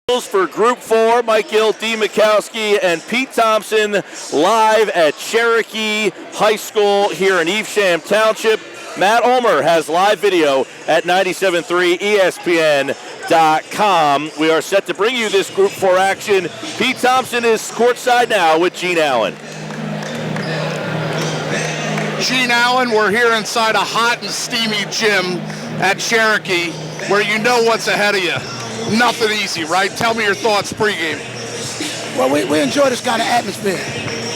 For Group 4, Mike Gill, D. Mikowski, and Pete Thompson live at Cherokee High School here in Evesham Township. Matt Ulmer has live video at 97.3 ESPN.com. We are set to bring you this Group 4 action. Pete Thompson is courtside now with Gene Allen. Gene Allen, we're here inside a hot and steamy gym at Cherokee where you know what's ahead of you. Nothing easy, right? Tell me your thoughts pregame. Well, we enjoy this kind of atmosphere.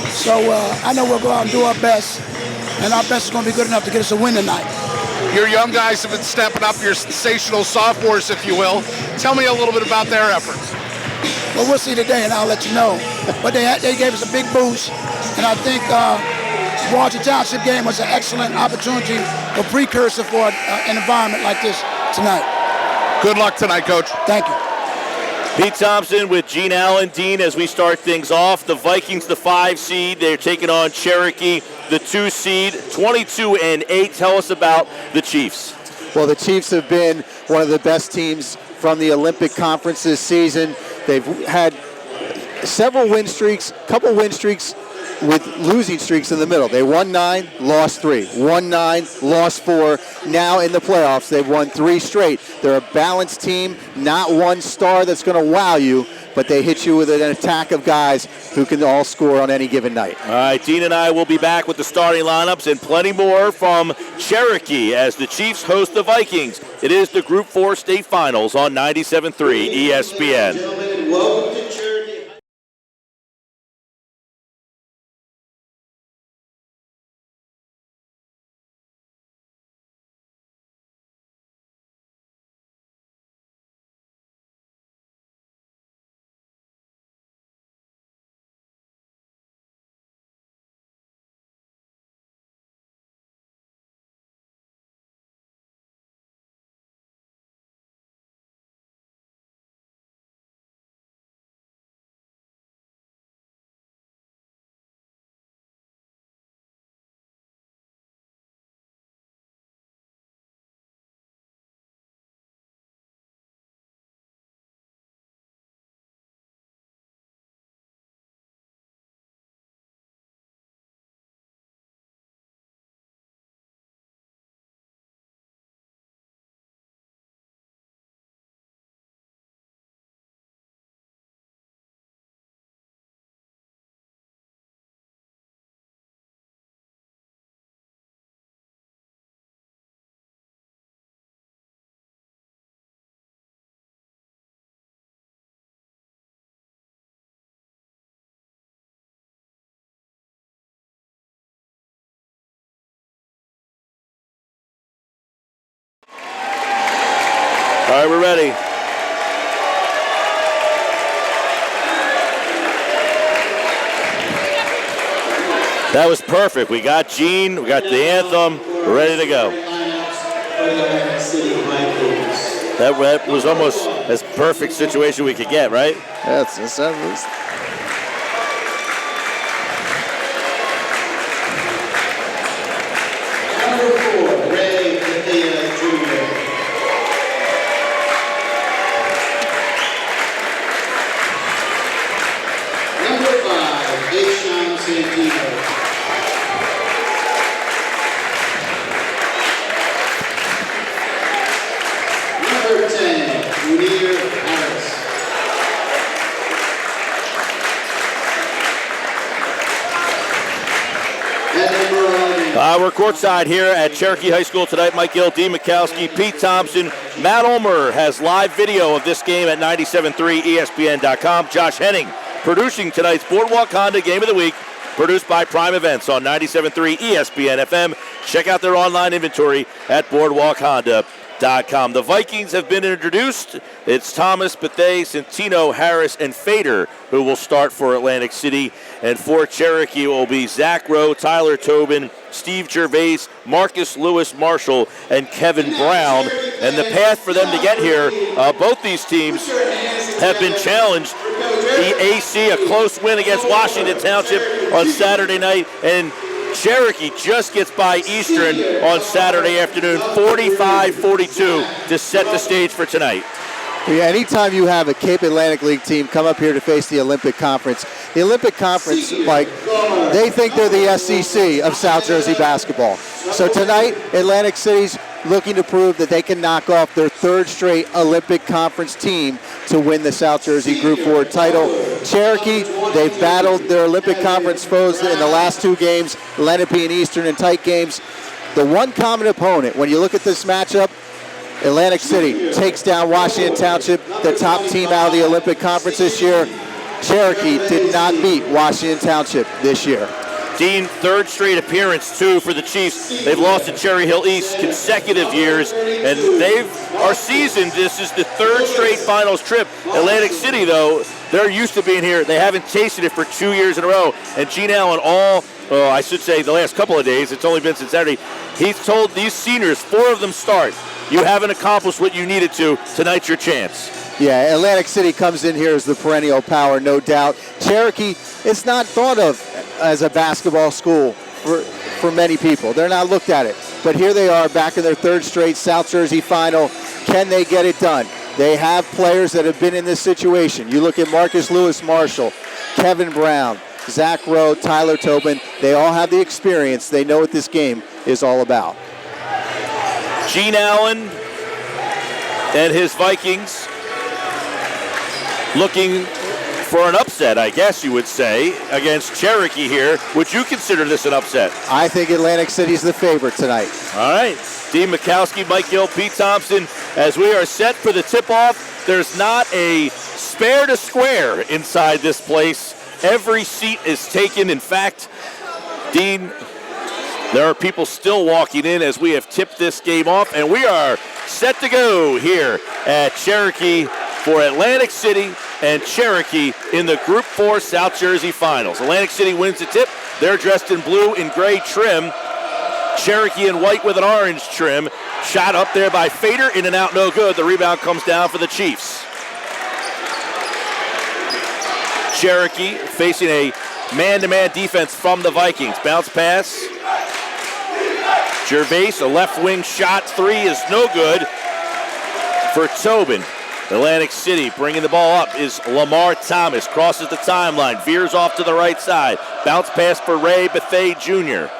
So I know we'll go out and do our best, and our best is going to be good enough to get us a win tonight. Your young guys have been stepping up, your sensational sophomores, if you will. Tell me a little bit about their efforts. Well, we'll see today, and I'll let you know. But they gave us a big boost, and I think Walter Township game was an excellent opportunity, a precursor for an environment like this tonight. Good luck tonight, Coach. Thank you. Pete Thompson with Gene Allen. Dean, as we start things off, the Vikings, the 5 seed, they're taking on Cherokee, the 2 seed, 22-8. Tell us about the Chiefs. Well, the Chiefs have been one of the best teams from the Olympic Conference this season. They've had several win streaks, couple win streaks with losing streaks in the middle. They won 9, lost 3. Won 9, lost 4. Now in the playoffs, they've won 3 straight. They're a balanced team, not one star that's going to wow you, but they hit you with an attack of guys who can all score on any given night. All right, Dean and I will be back with the starting lineups and plenty more from Cherokee as the Chiefs host the Vikings. It is the Group 4 state finals on 97.3 ESPN. Gentlemen, welcome to Cherokee. All right, we're ready. That was perfect. We got Gene, we got the anthem, we're ready to go. That was almost as perfect situation we could get, right? That's We're courtside here at Cherokee High School tonight. Mike Gill, D. Mikowski, Pete Thompson. Matt Ulmer has live video of this game at 97.3 ESPN.com. Josh Henning producing tonight's Boardwalk Honda Game of the Week, produced by Prime Events on 97.3 ESPN FM. Check out their online inventory at BoardwalkHonda.com. The Vikings have been introduced. It's Thomas, Bethea, Centino, Harris, and Fader who will start for Atlantic City. And for Cherokee, it will be Zach Rowe, Tyler Tobin, Steve Gervais, Marcus Lewis Marshall, and Kevin Brown. And the path for them to get here, both these teams have been challenged. The AC, a close win against Washington Township on Saturday night, and Cherokee just gets by Eastern on Saturday afternoon, 45-42 to set the stage for tonight. Yeah, anytime you have a Cape Atlantic League team come up here to face the Olympic Conference, Mike, they think they're the SEC of South Jersey basketball. So tonight, Atlantic City's looking to prove that they can knock off their third straight Olympic Conference team to win the South Jersey Group 4 title. Cherokee, they've battled their Olympic Conference foes in the last two games, Lenape and Eastern, in tight games. The one common opponent, when you look at this matchup, Atlantic City takes down Washington Township, the top team out of the Olympic Conference this year. Cherokee did not beat Washington Township this year. Dean, third straight appearance, too, for the Chiefs. They've lost to Cherry Hill East consecutive years, and are seasoned. This is the third straight finals trip. Atlantic City, though, they're used to being here. They haven't tasted it for 2 years in a row. And Gene Allen, I should say the last couple of days, it's only been since Saturday, he's told these seniors, 4 of them start, you haven't accomplished what you needed to. Tonight's your chance. Yeah, Atlantic City comes in here as the perennial power, no doubt. Cherokee, it's not thought of as a basketball school for many people. They're not looked at it. But here they are back in their third straight South Jersey final. Can they get it done? They have players that have been in this situation. You look at Marcus Lewis Marshall, Kevin Brown, Zach Rowe, Tyler Tobin. They all have the experience. They know what this game is all about. Gene Allen and his Vikings looking for an upset, I guess you would say, against Cherokee here. Would you consider this an upset? I think Atlantic City's the favorite tonight. All right. Dean Mikowski, Mike Gill, Pete Thompson, as we are set for the tip-off. There's not a spare to square inside this place. Every seat is taken. In fact, Dean, there are people still walking in as we have tipped this game off, and we are set to go here at Cherokee for Atlantic City and Cherokee in the Group 4 South Jersey Finals. Atlantic City wins the tip. They're dressed in blue and gray trim. Cherokee in white with an orange trim. Shot up there by Fader, in and out, no good. The rebound comes down for the Chiefs. Cherokee facing a man-to-man defense from the Vikings. Bounce pass. Gervais, a left wing shot. 3 is no good for Tobin. Atlantic City bringing the ball up is Lamar Thomas. Crosses the timeline, veers off to the right side. Bounce pass for Ray Bethay Jr.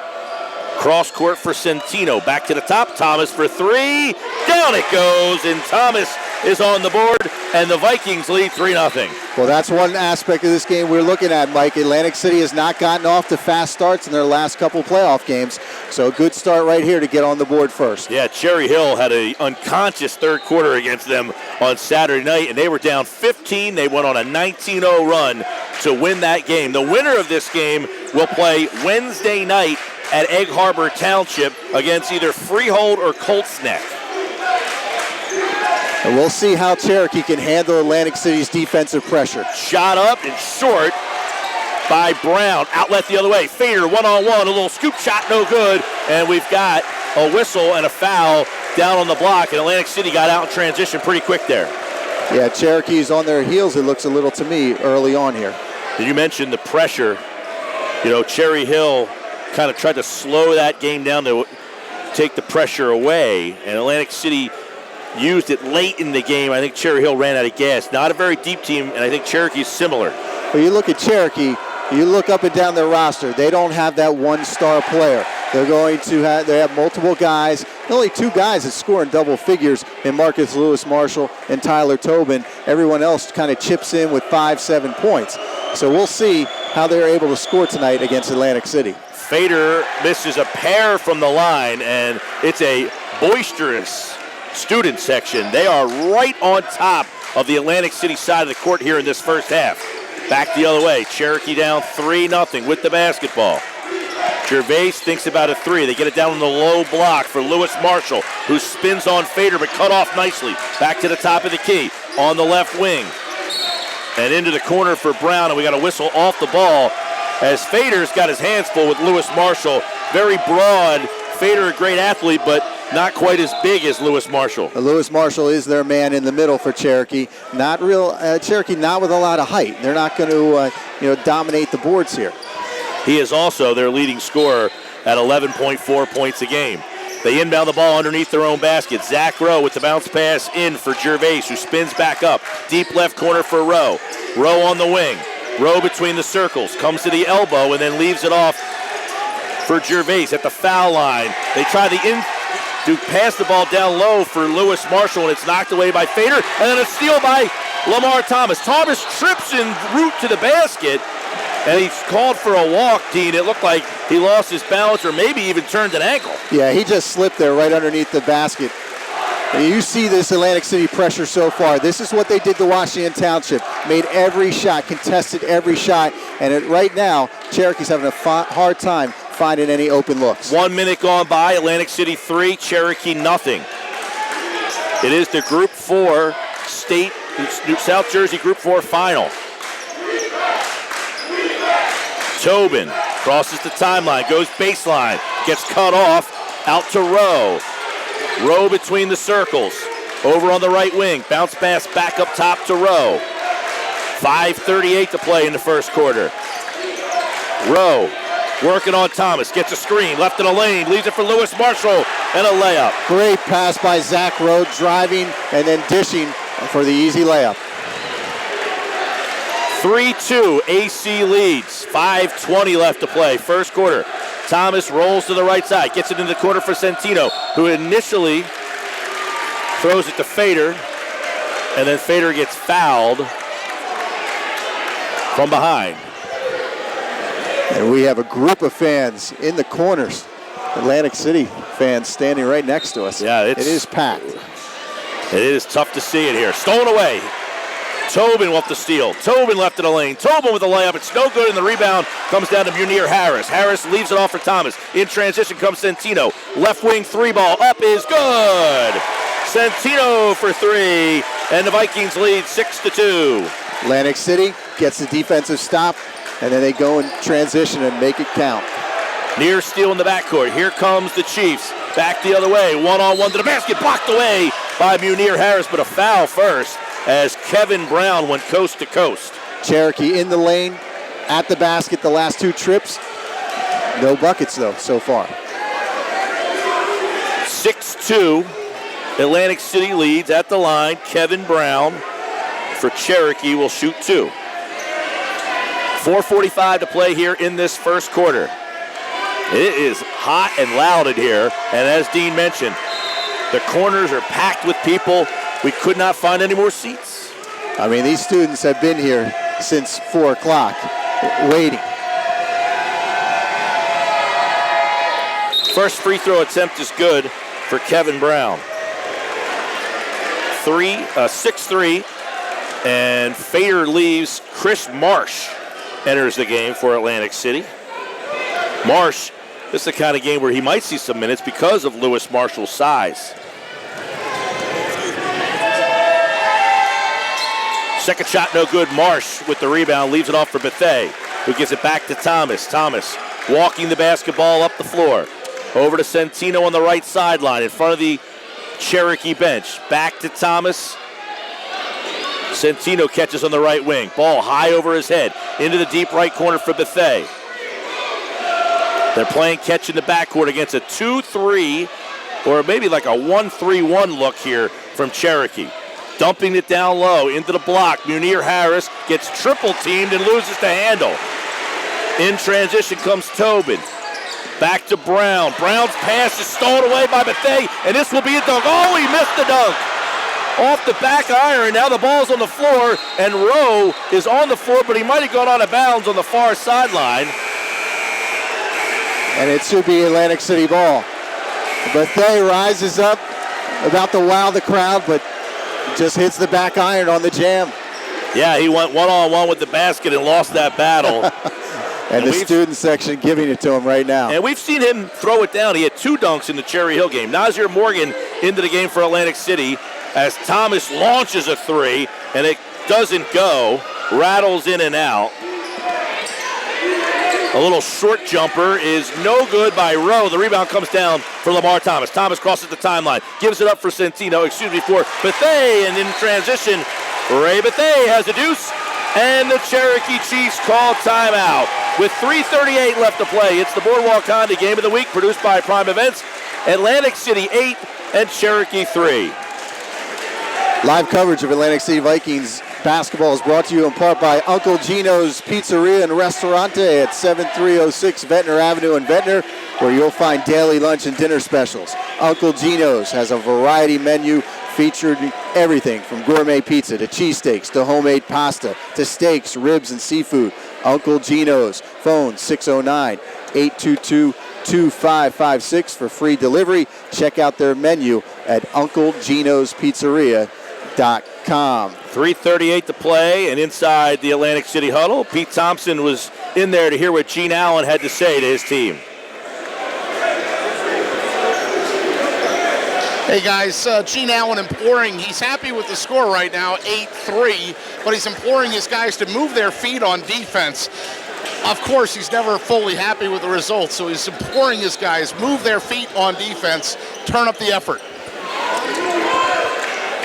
Cross court for Centino. Back to the top. Thomas for 3. Down it goes, and Thomas is on the board, and the Vikings lead 3-0. Well, that's one aspect of this game we're looking at, Mike. Atlantic City has not gotten off to fast starts in their last couple playoff games, so a good start right here to get on the board first. Yeah, Cherry Hill had an unconscious third quarter against them on Saturday night, and they were down 15. They went on a 19-0 run to win that game. The winner of this game will play Wednesday night at Egg Harbor Township against either Freehold or Colts Neck. And we'll see how Cherokee can handle Atlantic City's defensive pressure. Shot up and short by Brown. Outlet the other way. Fader one-on-one. A little scoop shot, no good. And we've got a whistle and a foul down on the block. And Atlantic City got out in transition pretty quick there. Yeah, Cherokee's on their heels, it looks a little to me, early on here. Did you mention the pressure? You know, Cherry Hill kind of tried to slow that game down to take the pressure away. And Atlantic City used it late in the game. I think Cherry Hill ran out of gas. Not a very deep team, and I think Cherokee's similar. Well, you look at Cherokee, you look up and down their roster, they don't have that one-star player. They have multiple guys, only 2 guys that score in double figures in Marcus Lewis Marshall and Tyler Tobin. Everyone else kind of chips in with 5-7 points. So we'll see how they're able to score tonight against Atlantic City. Fader misses a pair from the line, and it's a boisterous student section. They are right on top of the Atlantic City side of the court here in this first half. Back the other way. Cherokee down 3-0 with the basketball. Gervais thinks about a 3. They get it down on the low block for Lewis Marshall, who spins on Fader but cut off nicely. Back to the top of the key on the left wing. And into the corner for Brown, and we got a whistle off the ball as Fader's got his hands full with Lewis Marshall. Very broad. Fader, a great athlete, but not quite as big as Lewis Marshall. Lewis Marshall is their man in the middle for Cherokee. Cherokee not with a lot of height. They're not going to dominate the boards here. He is also their leading scorer at 11.4 points a game. They inbound the ball underneath their own basket. Zach Rowe with the bounce pass in for Gervais, who spins back up. Deep left corner for Rowe. Rowe on the wing. Rowe between the circles. Comes to the elbow and then leaves it off for Gervais at the foul line. They try to pass the ball down low for Lewis Marshall, and it's knocked away by Fader. And then a steal by Lamar Thomas. Thomas trips en route to the basket, and he's called for a walk, Dean. It looked like he lost his balance or maybe even turned an ankle. Yeah, he just slipped there right underneath the basket. And you see this Atlantic City pressure so far. This is what they did to Washington Township. Made every shot, contested every shot, and right now, Cherokee's having a hard time finding any open looks. 1 minute gone by. Atlantic City 3, Cherokee nothing. It is the Group 4 state, South Jersey Group 4 final. Tobin crosses the timeline, goes baseline, gets cut off, out to Rowe. Rowe between the circles, over on the right wing, bounce pass back up top to Rowe. 5:38 to play in the first quarter. Rowe working on Thomas, gets a screen, left in a lane, leaves it for Lewis Marshall, and a layup. Great pass by Zach Rowe, driving and then dishing for the easy layup. 3-2, AC leads. 5:20 left to play, first quarter. Thomas rolls to the right side, gets it in the corner for Centino, who initially throws it to Fader, and then Fader gets fouled from behind. And we have a group of fans in the corners. Atlantic City fans standing right next to us. Yeah, it is packed. It is tough to see it here. Stolen away. Tobin with the steal. Tobin left in the lane. Tobin with the layup. It's no good, and the rebound comes down to Munir Harris. Harris leaves it off for Thomas. In transition comes Centino. Left wing three ball up is good. Centino for three, and the Vikings lead 6-2. Atlantic City gets the defensive stop, and then they go in transition and make it count. Near steal in the backcourt. Here comes the Chiefs. Back the other way. One-on-one to the basket. Blocked away by Munir Harris, but a foul first as Kevin Brown went coast to coast. Cherokee in the lane, at the basket the last two trips. No buckets, though, so far. 6-2. Atlantic City leads at the line. Kevin Brown for Cherokee will shoot two. 4:45 to play here in this first quarter. It is hot and loud in here, and as Dean mentioned, the corners are packed with people. We could not find any more seats. I mean, these students have been here since 4 o'clock, waiting. First free throw attempt is good for Kevin Brown. 6-3, and Fader leaves. Chris Marsh enters the game for Atlantic City. Marsh, this is the kind of game where he might see some minutes because of Lewis Marshall's size. Second shot, no good. Marsh with the rebound, leaves it off for Bethea, who gives it back to Thomas. Thomas walking the basketball up the floor. Over to Centino on the right sideline in front of the Cherokee bench. Back to Thomas. Centino catches on the right wing. Ball high over his head. Into the deep right corner for Bethea. They're playing catch in the backcourt against a 2-3 or maybe like a 1-3-1 look here from Cherokee. Dumping it down low into the block. Munir Harris gets triple teamed and loses the handle. In transition comes Tobin. Back to Brown. Brown's pass is stolen away by Bethea, and this will be a dunk. Oh, he missed the dunk. Off the back iron. Now the ball's on the floor, and Rowe is on the floor, but he might have gone out of bounds on the far sideline. And it should be Atlantic City ball. Bethea rises up, about to wow the crowd, but just hits the back iron on the jam. Yeah, he went one-on-one with the basket and lost that battle. and the student section giving it to him right now. And we've seen him throw it down. He had 2 dunks in the Cherry Hill game. Nazir Morgan into the game for Atlantic City as Thomas launches a 3, and it doesn't go. Rattles in and out. A little short jumper is no good by Rowe. The rebound comes down for Lamar Thomas. Thomas crosses the timeline, gives it up for Centino, for Bethea, and in transition, Ray Bethea has a deuce, and the Cherokee Chiefs call timeout. With 3:38 left to play, it's the Boardwalk Honda Game of the Week, produced by Prime Events. Atlantic City 8 and Cherokee 3. Live coverage of Atlantic City Vikings basketball is brought to you in part by Uncle Gino's Pizzeria and Restaurante at 7306 Ventnor Avenue in Ventnor, where you'll find daily lunch and dinner specials. Uncle Gino's has a variety menu featuring everything from gourmet pizza to cheesesteaks to homemade pasta to steaks, ribs, and seafood. Uncle Gino's, phone 609-822-2556 for free delivery. Check out their menu at UncleGino'sPizzeria.com. 3:38 to play, and inside the Atlantic City huddle, Pete Thompson was in there to hear what Gene Allen had to say to his team. Hey guys, Gene Allen imploring, he's happy with the score right now, 8-3, but he's imploring his guys to move their feet on defense. Of course, he's never fully happy with the results, so he's imploring his guys, move their feet on defense, turn up the effort.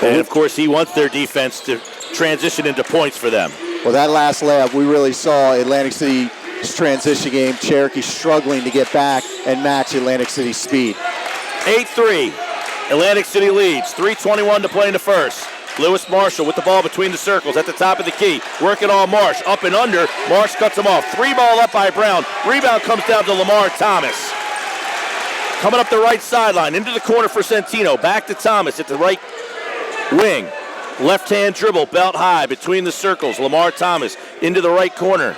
And of course, he wants their defense to transition into points for them. Well, that last layup, we really saw Atlantic City's transition game. Cherokee struggling to get back and match Atlantic City's speed. 8-3. Atlantic City leads. 3:21 to play in the first. Lewis Marshall with the ball between the circles at the top of the key. Working on Marsh. Up and under. Marsh cuts him off. 3-ball up by Brown. Rebound comes down to Lamar Thomas. Coming up the right sideline. Into the corner for Centino. Back to Thomas at the right wing. Left-hand dribble. Belt high between the circles. Lamar Thomas into the right corner.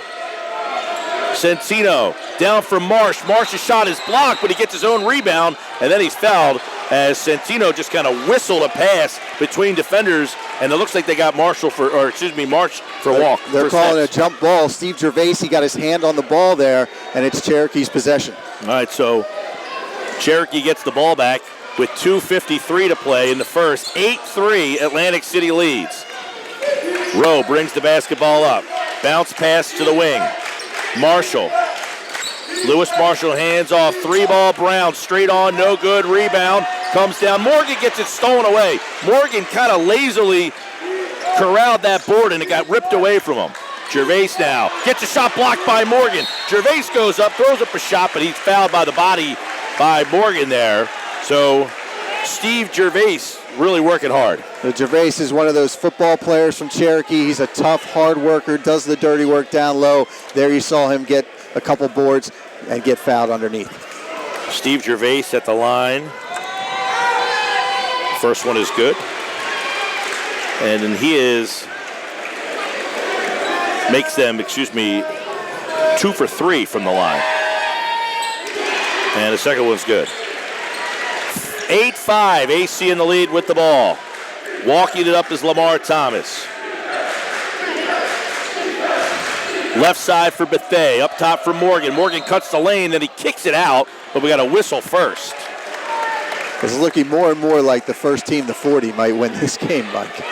Centino down for Marsh. Marsh's shot is blocked, but he gets his own rebound, and then he's fouled as Centino just kind of whistled a pass between defenders, and it looks like they got Marsh for walk. They're calling a jump ball. Steve Gervais got his hand on the ball there, and it's Cherokee's possession. All right, so Cherokee gets the ball back with 2:53 to play in the first. 8-3, Atlantic City leads. Rowe brings the basketball up. Bounce pass to the wing. Marshall. Lewis Marshall hands off. 3-ball Brown. Straight on. No good. Rebound. Comes down. Morgan gets it stolen away. Morgan kind of lazily corralled that board and it got ripped away from him. Gervais now gets a shot blocked by Morgan. Gervais goes up, throws up a shot, but he's fouled by the body by Morgan there. So Steve Gervais really working hard. Gervais is one of those football players from Cherokee. He's a tough, hard worker, does the dirty work down low. There you saw him get a couple boards and get fouled underneath. Steve Gervais at the line. First one is good. And then he makes them, 2 for 3 from the line. And the second one's good. 8-5, AC in the lead with the ball. Walking it up is Lamar Thomas. Left side for Bethea, up top for Morgan. Morgan cuts the lane, then he kicks it out, but we got a whistle first. It's looking more and more like the first team, the 40, might win this game, Mike.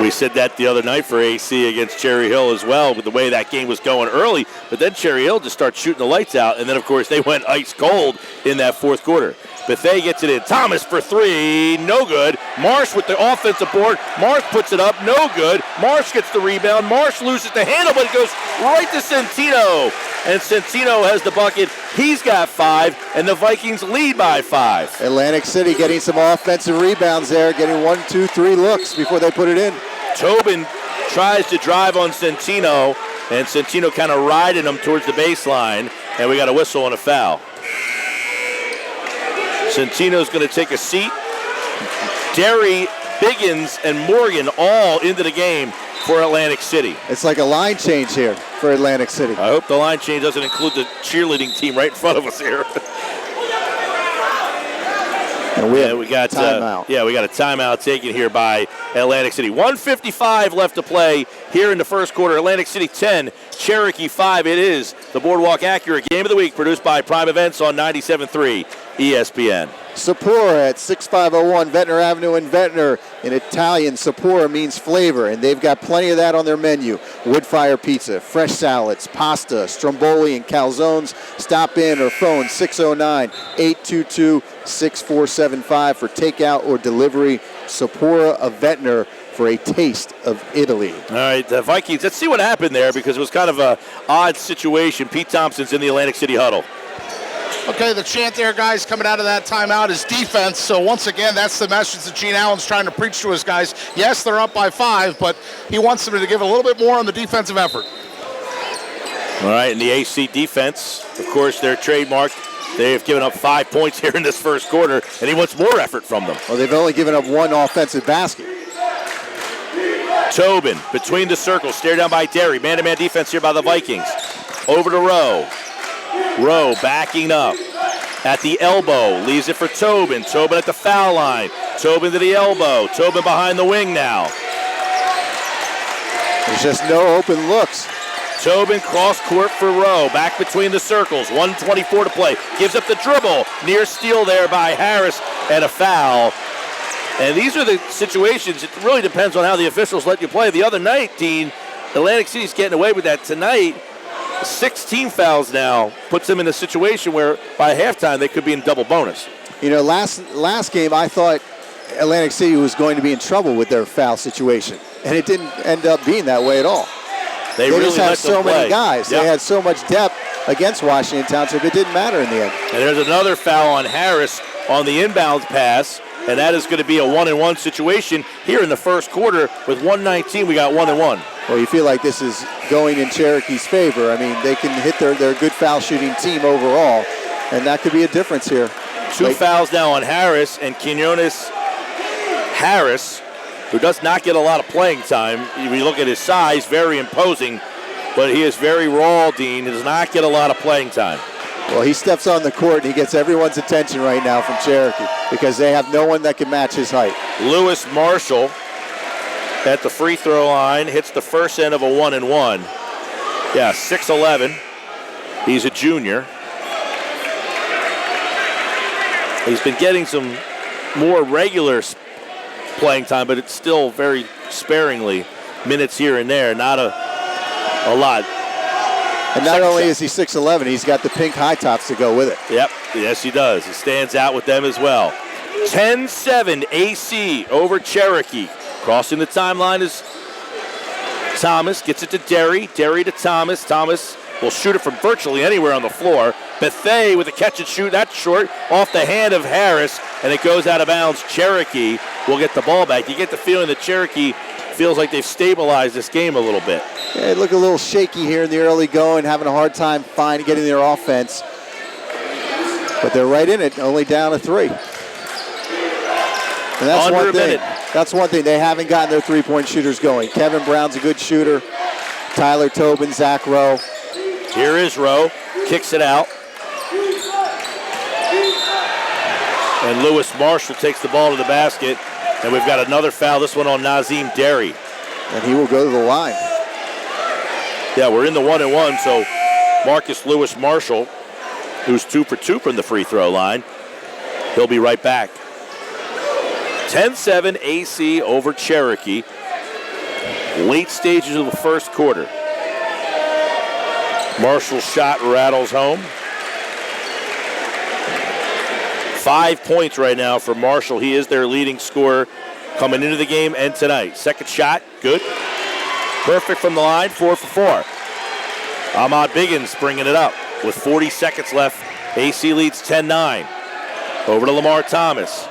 We said that the other night for AC against Cherry Hill as well, with the way that game was going early, but then Cherry Hill just started shooting the lights out, and then, of course, they went ice cold in that fourth quarter. Bethea gets it in. Thomas for 3, no good. Marsh with the offensive board. Marsh puts it up, no good. Marsh gets the rebound. Marsh loses the handle, but it goes right to Centino. And Centino has the bucket. He's got 5, and the Vikings lead by 5. Atlantic City getting some offensive rebounds there, getting 1, 2, 3 looks before they put it in. Tobin tries to drive on Centino, and Centino kind of riding him towards the baseline, and we got a whistle and a foul. Centino's going to take a seat. Derry, Biggins, and Morgan all into the game for Atlantic City. It's like a line change here for Atlantic City. I hope the line change doesn't include the cheerleading team right in front of us here. And we got timeout. We got a timeout taken here by Atlantic City. 1:55 left to play here in the first quarter. Atlantic City 10, Cherokee 5. It is the Boardwalk Acura Game of the Week, produced by Prime Events on 97.3 ESPN. Sapora at 6501 Ventnor Avenue in Ventnor. In Italian, Sapora means flavor, and they've got plenty of that on their menu. Wood fire pizza, fresh salads, pasta, stromboli, and calzones. Stop in or phone 609-822-6475 for takeout or delivery. Sapora of Ventnor for a taste of Italy. All right, the Vikings, let's see what happened there because it was kind of an odd situation. Pete Thompson's in the Atlantic City huddle. Okay, the chant there, guys, coming out of that timeout is defense. So once again, that's the message that Gene Allen's trying to preach to his guys. Yes, they're up by 5, but he wants them to give a little bit more on the defensive effort. All right, and the AC defense, of course, they're trademarked. They have given up 5 points here in this first quarter, and he wants more effort from them. Well, they've only given up 1 offensive basket. Tobin between the circles, stared down by Derry. Man-to-man defense here by the Vikings. Over to Rowe. Rowe backing up at the elbow. Leaves it for Tobin. Tobin at the foul line. Tobin to the elbow. Tobin behind the wing now. There's just no open looks. Tobin cross court for Rowe. Back between the circles. 1:24 to play. Gives up the dribble. Near steal there by Harris and a foul. And these are the situations. It really depends on how the officials let you play. The other night, Dean, Atlantic City's getting away with that. Tonight, 16 fouls now puts them in a situation where by halftime they could be in double bonus. You know, last game I thought Atlantic City was going to be in trouble with their foul situation, and it didn't end up being that way at all. They really just had so many guys. Yep. They had so much depth against Washington Township, it didn't matter in the end. And there's another foul on Harris on the inbounds pass, and that is going to be a 1-and-1 situation here in the first quarter. With 1:19, we got 1-and-1. Well, you feel like this is going in Cherokee's favor. I mean, they can hit their good foul shooting team overall, and that could be a difference here. 2 fouls now on Harris, and Quinones Harris, who does not get a lot of playing time. If you look at his size, very imposing, but he is very raw, Dean. He does not get a lot of playing time. Well, he steps on the court and he gets everyone's attention right now from Cherokee because they have no one that can match his height. Lewis Marshall at the free throw line hits the first end of a 1-and-1. Yeah, 6'11". He's a junior. He's been getting some more regular playing time, but it's still very sparingly. Minutes here and there, not a lot. And not only is he 6'11", he's got the pink high tops to go with it. Yep, yes he does. He stands out with them as well. 10-7 AC over Cherokee. Crossing the timeline is Thomas. Gets it to Derry. Derry to Thomas. Thomas will shoot it from virtually anywhere on the floor. Bethea with a catch and shoot. That's short off the hand of Harris, and it goes out of bounds. Cherokee will get the ball back. You get the feeling that Cherokee feels like they've stabilized this game a little bit. Yeah, they look a little shaky here in the early going, having a hard time getting their offense. But they're right in it, only down to 3. And that's Under one a thing. minute. That's one thing. They haven't gotten their three-point shooters going. Kevin Brown's a good shooter. Tyler Tobin, Zach Rowe. Here is Rowe. Kicks it out. And Lewis Marshall takes the ball to the basket. And we've got another foul, this one on Nazim Derry. And he will go to the line. Yeah, we're in the 1-and-1, so Marcus Lewis Marshall, who's 2 for 2 from the free throw line, he'll be right back. 10-7 AC over Cherokee. Late stages of the first quarter. Marshall's shot rattles home. 5 points right now for Marshall. He is their leading scorer coming into the game and tonight. Second shot, good. Perfect from the line, 4 for 4. Ahmad Biggins bringing it up with 40 seconds left. AC leads 10-9. Over to Lamar Thomas.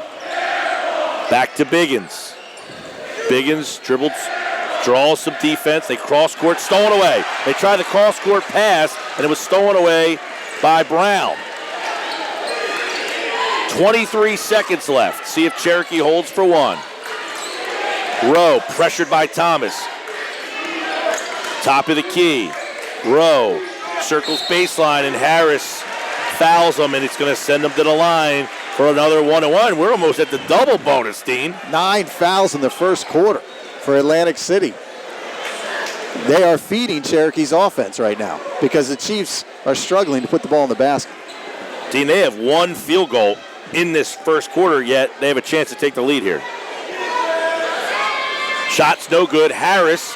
Back to Biggins. Biggins dribbles, draws some defense. They cross court, stolen away. They try the cross court pass, and it was stolen away by Brown. 23 seconds left. See if Cherokee holds for one. Rowe pressured by Thomas. Top of the key. Rowe circles baseline, and Harris fouls him, and it's going to send him to the line for another 1-and-1. We're almost at the double bonus, Dean. 9 fouls in the first quarter for Atlantic City. They are feeding Cherokee's offense right now because the Chiefs are struggling to put the ball in the basket. Dean, they have 1 field goal in this first quarter, yet they have a chance to take the lead here. Shot's no good. Harris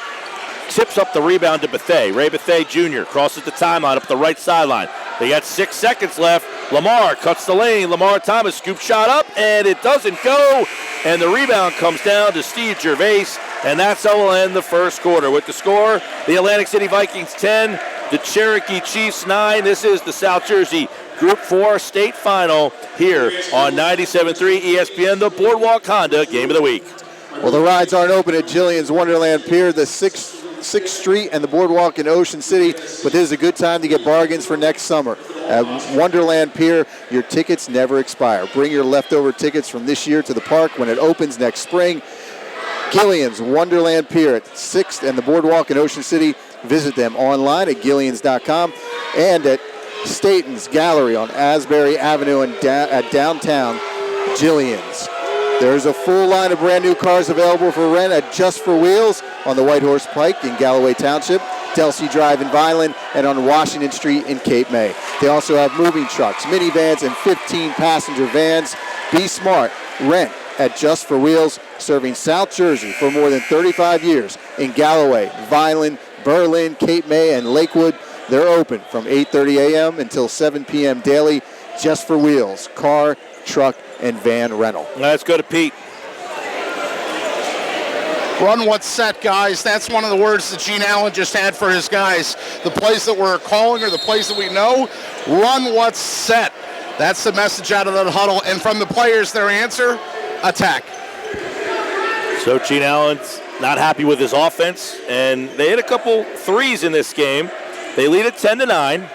tips up the rebound to Bethea. Ray Bethea Jr. crosses the timeline up the right sideline. They got 6 seconds left. Lamar cuts the lane. Lamar Thomas scoop shot up, and it doesn't go. And the rebound comes down to Steve Gervais, and that's how we'll end the first quarter. With the score, the Atlantic City Vikings 10, the Cherokee Chiefs 9. This is the South Jersey Group 4 state final here on 97.3 ESPN, the Boardwalk Honda Game of the Week. Well, the rides aren't open at Jillian's Wonderland Pier, the 6th Street and the Boardwalk in Ocean City, but this is a good time to get bargains for next summer. At Wonderland Pier, your tickets never expire. Bring your leftover tickets from this year to the park when it opens next spring. Gillian's Wonderland Pier at 6th and the Boardwalk in Ocean City. Visit them online at gillians.com and at Staten's Gallery on Asbury Avenue at downtown Jillian's. There's a full line of brand new cars available for rent at Just for Wheels on the White Horse Pike in Galloway Township, Delsey Drive in Vineland, and on Washington Street in Cape May. They also have moving trucks, minivans, and 15-passenger vans. Be smart. Rent at Just for Wheels, serving South Jersey for more than 35 years in Galloway, Vineland, Berlin, Cape May, and Lakewood. They're open from 8:30 a.m. until 7 p.m. daily. Just for Wheels, car, truck, and van rental. Let's go to Pete. Run what's set, guys. That's one of the words that Gene Allen just had for his guys. The plays that we're calling are the plays that we know. Run what's set. That's the message out of the huddle. And from the players, their answer, attack. So Gene Allen's not happy with his offense, and they hit a couple threes in this game. They lead it 10-9.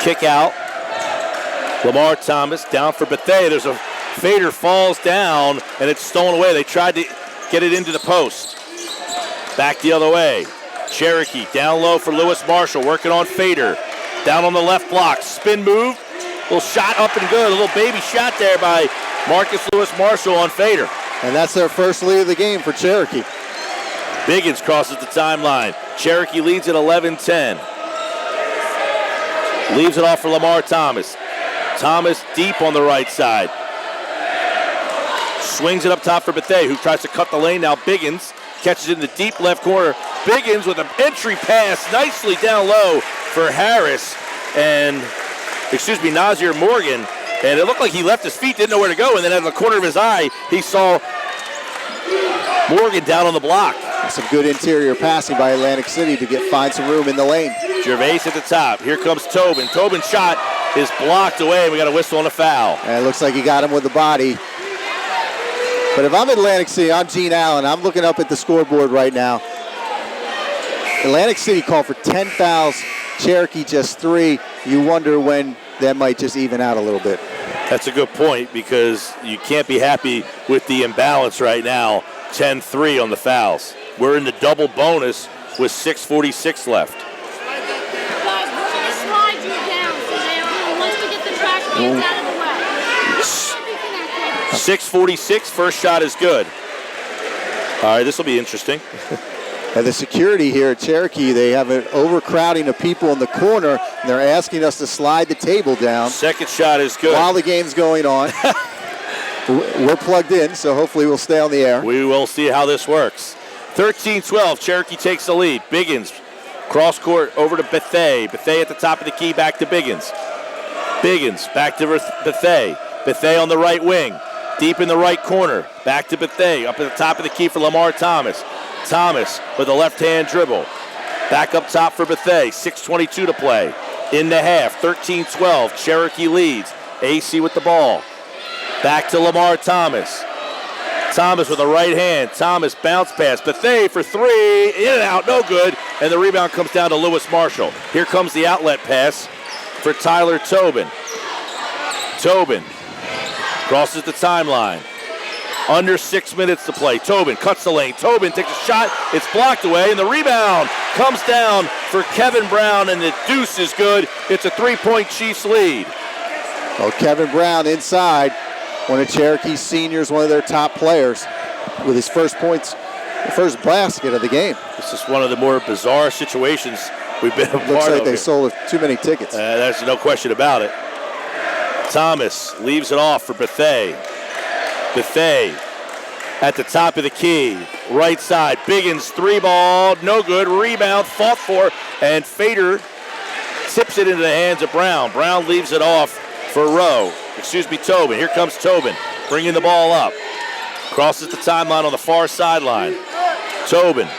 Kick out. Lamar Thomas down for Bethea. There's a fader, falls down, and it's stolen away. They tried to get it into the post. Back the other way. Cherokee down low for Lewis Marshall, working on fader. Down on the left block. Spin move. Little shot up and good. A little baby shot there by Marcus Lewis Marshall on fader. And that's their first lead of the game for Cherokee. Biggins crosses the timeline. Cherokee leads at 11-10. Leaves it off for Lamar Thomas. Thomas deep on the right side. Swings it up top for Bethea, who tries to cut the lane. Now Biggins catches it in the deep left corner. Biggins with an entry pass nicely down low for Harris and, Nazir Morgan. And it looked like he left his feet, didn't know where to go. And then out of the corner of his eye, he saw Morgan down on the block. Some good interior passing by Atlantic City to find some room in the lane. Gervais at the top. Here comes Tobin. Tobin's shot is blocked away. We got a whistle and a foul. And it looks like he got him with the body. But if I'm Atlantic City, I'm Gene Allen. I'm looking up at the scoreboard right now. Atlantic City called for 10 fouls. Cherokee just 3. You wonder when that might just even out a little bit. That's a good point because you can't be happy with the imbalance right now. 10-3 on the fouls. We're in the double bonus with 6:46 left. Guys, we're going to slide you down so they are, once we get the trash cans out of the way. 6:46, first shot is good. All right, this will be interesting. And the security here at Cherokee, they have an overcrowding of people in the corner, and they're asking us to slide the table down. Second shot is good. While the game's going on. We're plugged in, so hopefully we'll stay on the air. We will see how this works. 13-12, Cherokee takes the lead. Biggins, cross court over to Bethea. Bethea at the top of the key, back to Biggins. Biggins, back to Bethea. Bethea on the right wing, deep in the right corner. Back to Bethea, up at the top of the key for Lamar Thomas. Thomas with a left-hand dribble. Back up top for Bethea, 6:22 to play. In the half, 13-12, Cherokee leads. AC with the ball. Back to Lamar Thomas. Thomas with a right hand. Thomas bounce pass. Bethea for 3. In and out, no good. And the rebound comes down to Lewis Marshall. Here comes the outlet pass for Tyler Tobin. Tobin crosses the timeline. Under 6 minutes to play. Tobin cuts the lane. Tobin takes a shot. It's blocked away. And the rebound comes down for Kevin Brown. And the deuce is good. It's a 3-point Chiefs lead. Well, Kevin Brown inside. One of Cherokee's seniors, one of their top players, with his first points, the first basket of the game. This is one of the more bizarre situations we've been a part of. Looks like they sold too many tickets. There's no question about it. Thomas leaves it off for Bethea. Bethea at the top of the key. Right side, Biggins, 3-ball, no good. Rebound, fought for, and Fader tips it into the hands of Brown. Brown leaves it off for Tobin. Here comes Tobin, bringing the ball up. Crosses the timeline on the far sideline. Tobin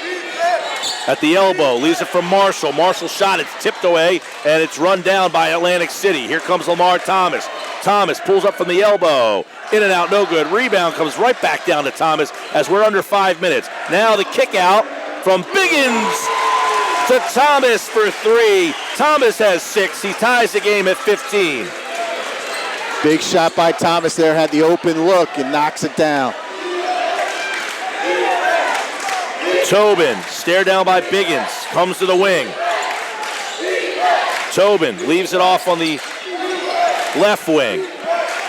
at the elbow, leaves it for Marshall. Marshall's shot, it's tipped away, and it's run down by Atlantic City. Here comes Lamar Thomas. Thomas pulls up from the elbow. In and out, no good. Rebound comes right back down to Thomas as we're under 5 minutes. Now the kick out from Biggins to Thomas for 3. Thomas has 6. He ties the game at 15. Big shot by Thomas there, had the open look and knocks it down. Tobin, stare down by Biggins, comes to the wing. Tobin leaves it off on the left wing.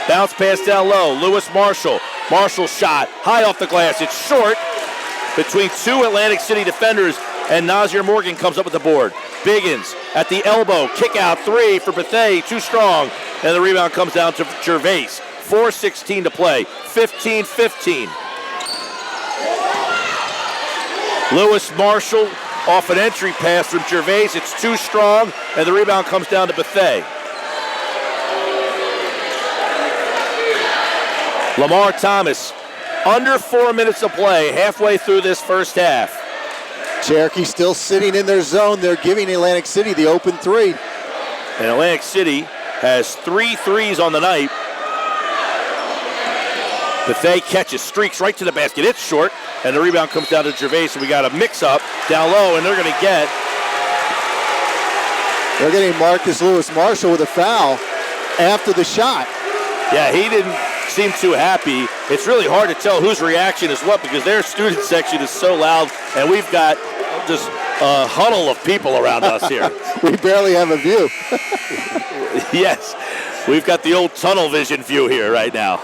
Bounce pass down low. Lewis Marshall. Marshall's shot high off the glass. It's short between 2 Atlantic City defenders, and Nazir Morgan comes up with the board. Biggins at the elbow. Kick out 3 for Bethea. Too strong. And the rebound comes down to Gervais. 4:16 to play. 15-15. Lewis Marshall off an entry pass from Gervais. It's too strong, and the rebound comes down to Bethea. Lamar Thomas, under 4 minutes to play, halfway through this first half. Cherokee still sitting in their zone. They're giving Atlantic City the open 3. And Atlantic City has 3 threes on the night. Bethea catches, streaks right to the basket. It's short, and the rebound comes down to Gervais, and we got a mix-up down low, and they're getting Marcus Lewis Marshall with a foul after the shot. Yeah, he didn't seem too happy. It's really hard to tell whose reaction is what because their student section is so loud, and we've got just a huddle of people around us here. We barely have a view. Yes, we've got the old tunnel vision view here right now.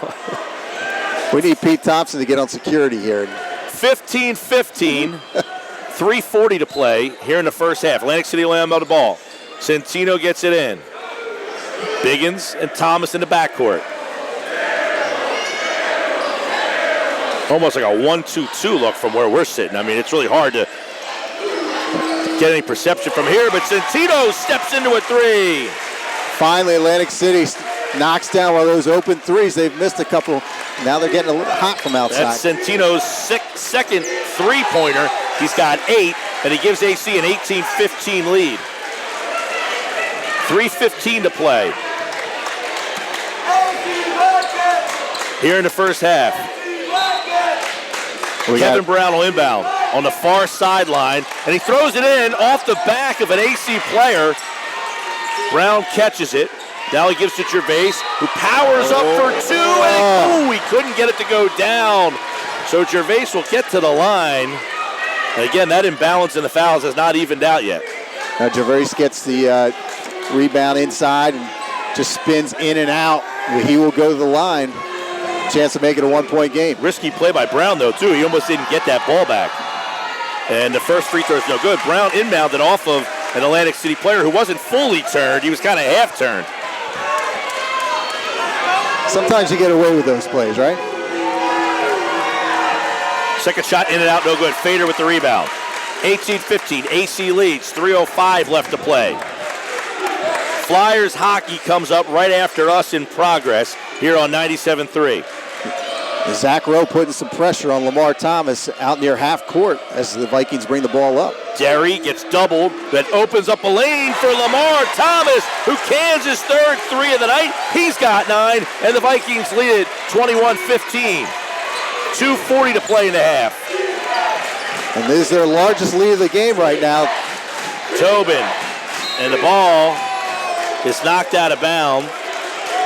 We need Pete Thompson to get on security here. 15-15, 3:40 to play here in the first half. Atlantic City Lamb on the ball. Centino gets it in. Biggins and Thomas in the backcourt. Almost like a 1-2-2 look from where we're sitting. I mean, it's really hard to get any perception from here, but Centino steps into a 3. Finally, Atlantic City knocks down one of those open 3s. They've missed a couple. Now they're getting a little hot from outside. That's Centino's second three-pointer. He's got 8, and he gives AC an 18-15 lead. 3:15 to play here in the first half. Kevin Brown will inbound on the far sideline, and he throws it in off the back of an AC player. Brown catches it. Now he gives to Gervais, who powers up for 2, and he couldn't get it to go down. So Gervais will get to the line. And again, that imbalance in the fouls has not evened out yet. Now Gervais gets the rebound inside and just spins in and out. He will go to the line. Chance to make it a 1-point game. Risky play by Brown, though, too. He almost didn't get that ball back. And the first free throw is no good. Brown inbounded off of an Atlantic City player who wasn't fully turned. He was kind of half turned. Sometimes you get away with those plays, right? Second shot in and out, no good. Fader with the rebound. 18-15, AC leads, 3:05 left to play. Flyers hockey comes up right after us in progress here on 97.3. Zach Rowe putting some pressure on Lamar Thomas out near half court as the Vikings bring the ball up. Derry gets doubled, that opens up a lane for Lamar Thomas, who cans his third 3 of the night. He's got 9, and the Vikings lead it 21-15. 2:40 to play in the half. And this is their largest lead of the game right now. Tobin, and the ball is knocked out of bounds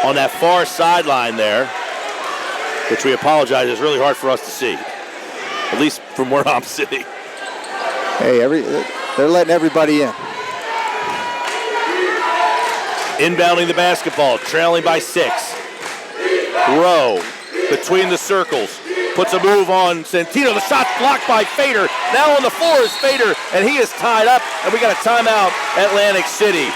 on that far sideline there, which we apologize is really hard for us to see, at least from where I'm sitting. Hey, they're letting everybody in. Inbounding the basketball, trailing by 6. Rowe between the circles, puts a move on Centino. The shot blocked by Fader. Now on the floor is Fader, and he is tied up, and we got a timeout, Atlantic City.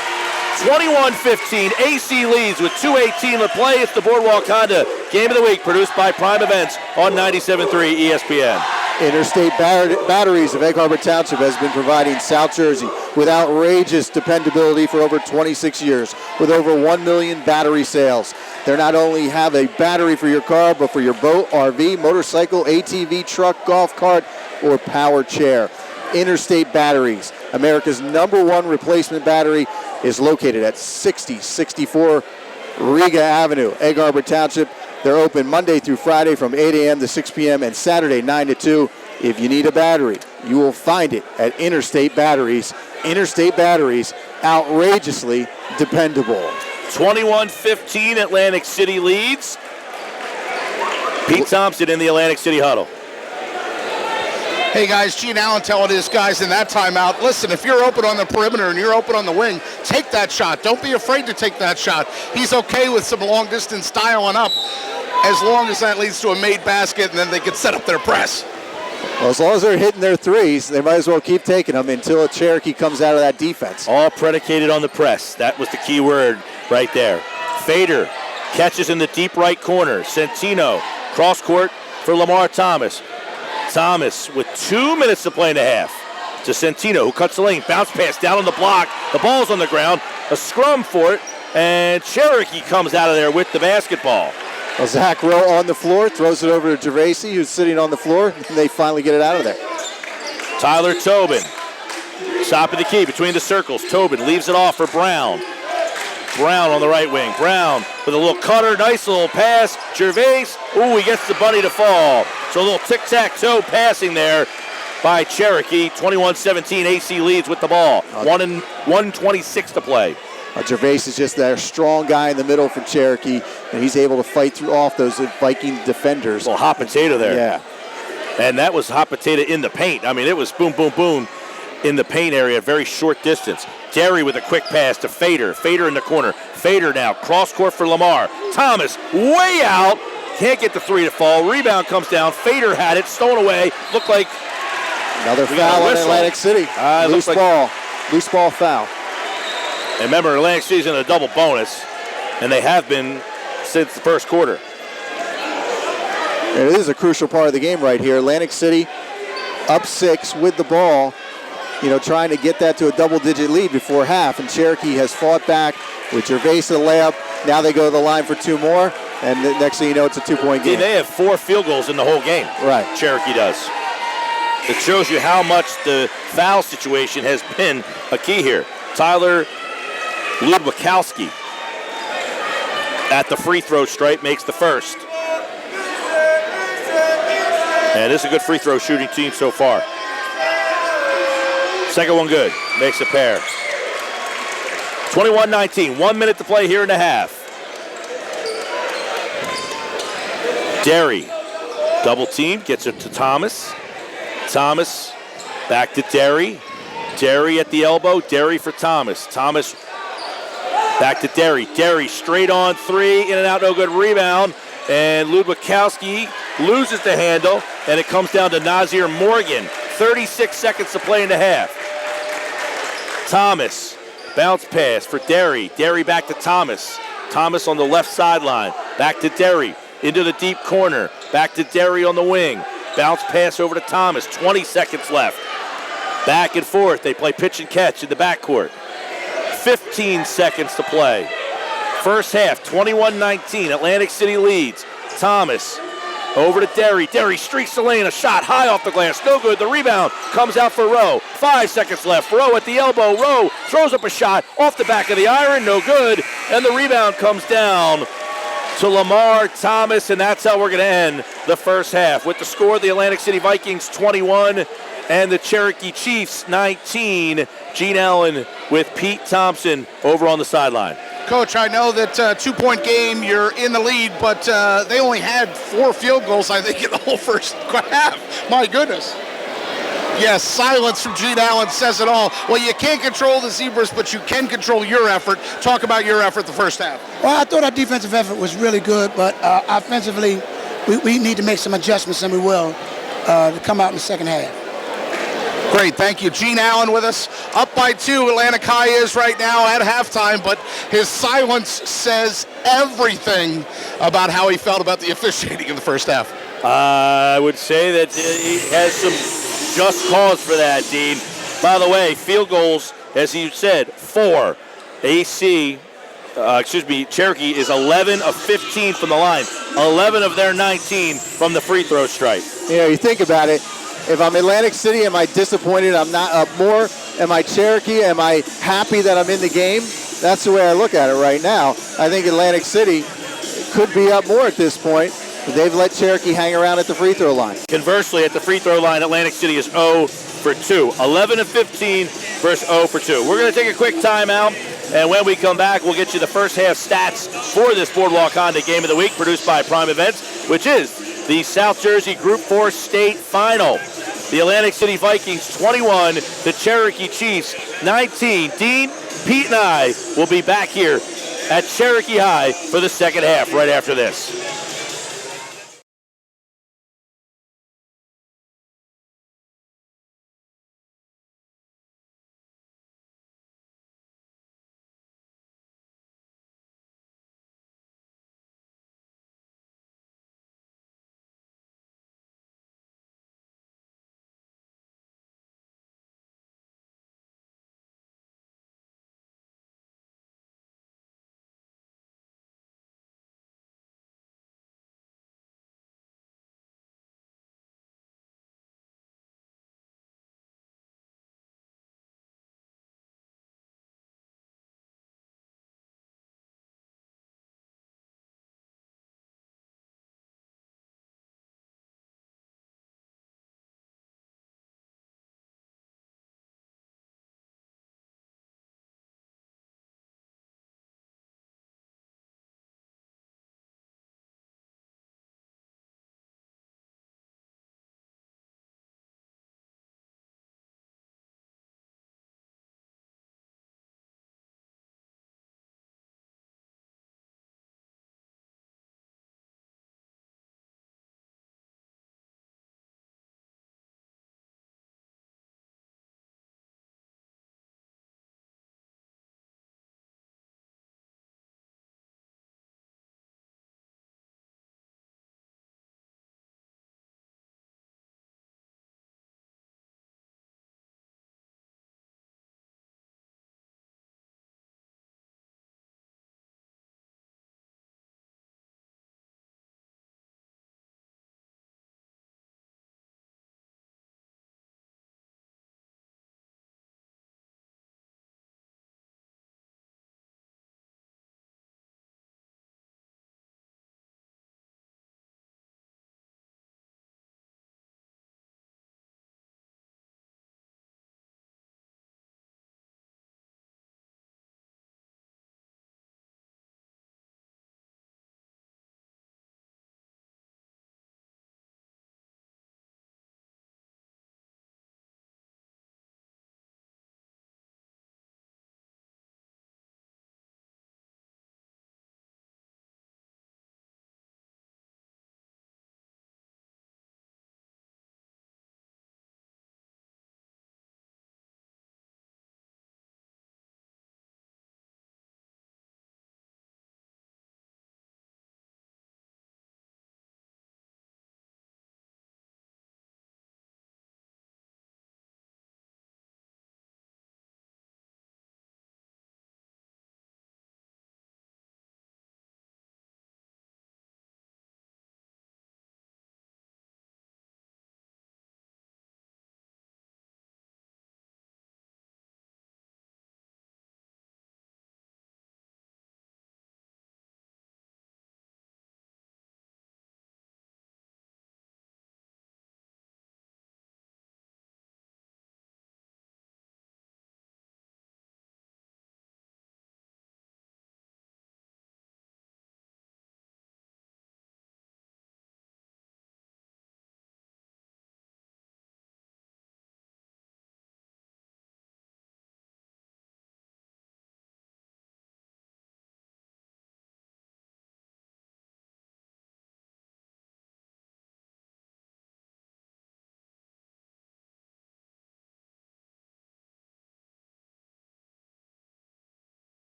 21-15, AC leads with 2:18 to play. It's the Boardwalk Honda Game of the Week, produced by Prime Events on 97.3 ESPN. Interstate Batteries of Egg Harbor Township has been providing South Jersey with outrageous dependability for over 26 years, with over 1 million battery sales. They not only have a battery for your car, but for your boat, RV, motorcycle, ATV, truck, golf cart, or power chair. Interstate Batteries. America's #1 replacement battery is located at 6064 Riga Avenue, Egg Harbor Township. They're open Monday through Friday from 8 a.m. to 6 p.m. and Saturday 9 to 2. If you need a battery, you will find it at Interstate Batteries. Interstate Batteries, outrageously dependable. 21-15, Atlantic City leads. Pete Thompson in the Atlantic City huddle. Hey guys, Gene Allen telling his guys in that timeout, listen, if you're open on the perimeter and you're open on the wing, take that shot. Don't be afraid to take that shot. He's okay with some long distance dialing up as long as that leads to a made basket and then they can set up their press. Well, as long as they're hitting their threes, they might as well keep taking them until a Cherokee comes out of that defense. All predicated on the press. That was the key word right there. Fader catches in the deep right corner. Centino, cross court for Lamar Thomas. Thomas with 2 minutes to play in the half. To Centino, who cuts the lane. Bounce pass down on the block. The ball's on the ground. A scrum for it. And Cherokee comes out of there with the basketball. Well, Zach Rowe on the floor, throws it over to Gervasi, who's sitting on the floor, and they finally get it out of there. Tyler Tobin, top of the key between the circles. Tobin leaves it off for Brown. Brown on the right wing. Brown with a little cutter, nice little pass. Gervais, ooh, he gets the bunny to fall. So a little tic-tac-toe passing there by Cherokee. 21-17, AC leads with the ball. 1:26 to play. Gervais is just that strong guy in the middle for Cherokee, and he's able to fight through off those Viking defenders. A little hot potato there. Yeah. And that was hot potato in the paint. I mean, it was boom, boom, boom in the paint area, very short distance. Derry with a quick pass to Fader. Fader in the corner. Fader now, cross court for Lamar. Thomas way out. Can't get the three to fall. Rebound comes down. Fader had it, stolen away. Looked like another foul in Atlantic City. Loose ball foul. And remember, Atlantic City's in a double bonus, and they have been since the first quarter. And this is a crucial part of the game right here. Atlantic City up 6 with the ball, trying to get that to a double-digit lead before half. And Cherokee has fought back with Gervais the layup. Now they go to the line for 2 more, and the next thing you know, it's a 2-point game. They have 4 field goals in the whole game. Right. Cherokee does. It shows you how much the foul situation has been a key here. Tyler Ludwikowski at the free throw stripe makes the first. And this is a good free throw shooting team so far. Second one good, makes a pair. 21-19, 1 minute to play here in the half. Derry, double team, gets it to Thomas. Thomas back to Derry. Derry at the elbow, Derry for Thomas. Thomas back to Derry. Derry straight on 3, in and out, no good, rebound. And Ludwikowski loses the handle, and it comes down to Nazir Morgan. 36 seconds to play in the half. Thomas, bounce pass for Derry. Derry back to Thomas. Thomas on the left sideline. Back to Derry, into the deep corner. Back to Derry on the wing. Bounce pass over to Thomas, 20 seconds left. Back and forth, they play pitch and catch in the backcourt. 15 seconds to play. First half, 21-19, Atlantic City leads. Thomas over to Derry. Derry streaks the lane, a shot high off the glass, no good. The rebound comes out for Rowe. 5 seconds left. Rowe at the elbow. Rowe throws up a shot off the back of the iron, no good. And the rebound comes down to Lamar Thomas, and that's how we're going to end the first half. With the score, the Atlantic City Vikings 21 and the Cherokee Chiefs 19. Gene Allen with Pete Thompson over on the sideline. Coach, I know that 2-point game, you're in the lead, but they only had 4 field goals, I think, in the whole first half. My goodness. Yes, silence from Gene Allen says it all. Well, you can't control the Zebras, but you can control your effort. Talk about your effort the first half. Well, I thought our defensive effort was really good, but offensively, we need to make some adjustments, and we will, to come out in the second half. Great, thank you. Gene Allen with us. Up by 2, Atlantic High is right now at halftime, but his silence says everything about how he felt about the officiating in the first half. I would say that he has some just cause for that, Dean. By the way, field goals, as you said, 4. Cherokee is 11 of 15 from the line. 11 of their 19 from the free throw stripe. You think about it. If I'm Atlantic City, am I disappointed I'm not up more? Am I Cherokee? Am I happy that I'm in the game? That's the way I look at it right now. I think Atlantic City could be up more at this point. They've let Cherokee hang around at the free throw line. Conversely, at the free throw line, Atlantic City is 0 for 2. 11 of 15 versus 0 for 2. We're going to take a quick timeout, and when we come back, we'll get you the first half stats for this Boardwalk Honda Game of the Week, produced by Prime Events, which is the South Jersey Group 4 State Final. The Atlantic City Vikings 21, the Cherokee Chiefs 19. Dean, Pete, and I will be back here at Cherokee High for the second half right after this.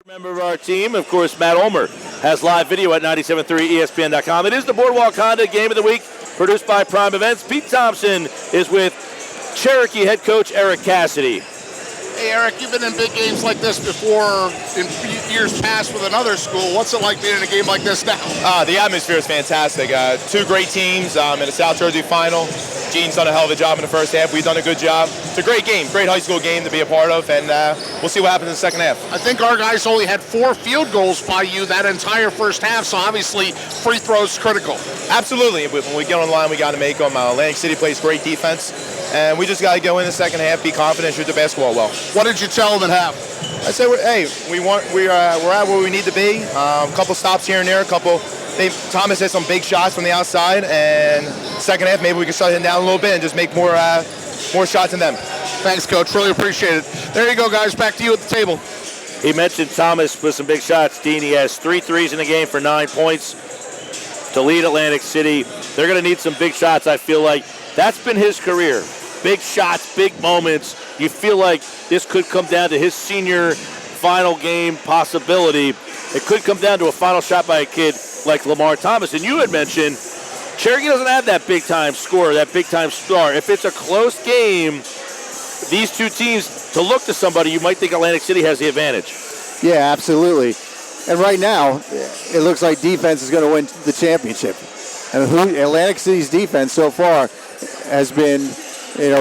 Member of our team, of course, Matt Ulmer has live video at 97.3ESPN.com. It is the Boardwalk Honda Game of the Week, produced by Prime Events. Pete Thompson is with Cherokee head coach Eric Cassidy. Hey, Eric, you've been in big games like this before in years past with another school. What's it like being in a game like this now? The atmosphere is fantastic. Two great teams in the South Jersey final. Gene's done a hell of a job in the first half. We've done a good job. It's a great game, great high school game to be a part of, and we'll see what happens in the second half. I think our guys only had 4 field goals by you that entire first half, so obviously free throws critical. Absolutely. When we get on the line, we got to make them. Atlantic City plays great defense, and we just got to go in the second half, be confident, shoot the basketball well. What did you tell them at half? I said, we're at where we need to be. A couple stops here and there, Thomas hit some big shots from the outside, and second half maybe we can start hitting down a little bit and just make more shots than them. Thanks, Coach. Really appreciate it. There you go, guys. Back to you at the table. He mentioned Thomas with some big shots. Dean, he has 3 threes in the game for 9 points to lead Atlantic City. They're going to need some big shots, I feel like. That's been his career. Big shots, big moments. You feel like this could come down to his senior final game possibility. It could come down to a final shot by a kid like Lamar Thomas. And you had mentioned Cherokee doesn't have that big-time scorer, that big-time star. If it's a close game, these two teams, to look to somebody, you might think Atlantic City has the advantage. Yeah, absolutely. And right now, it looks like defense is going to win the championship. And Atlantic City's defense so far has been,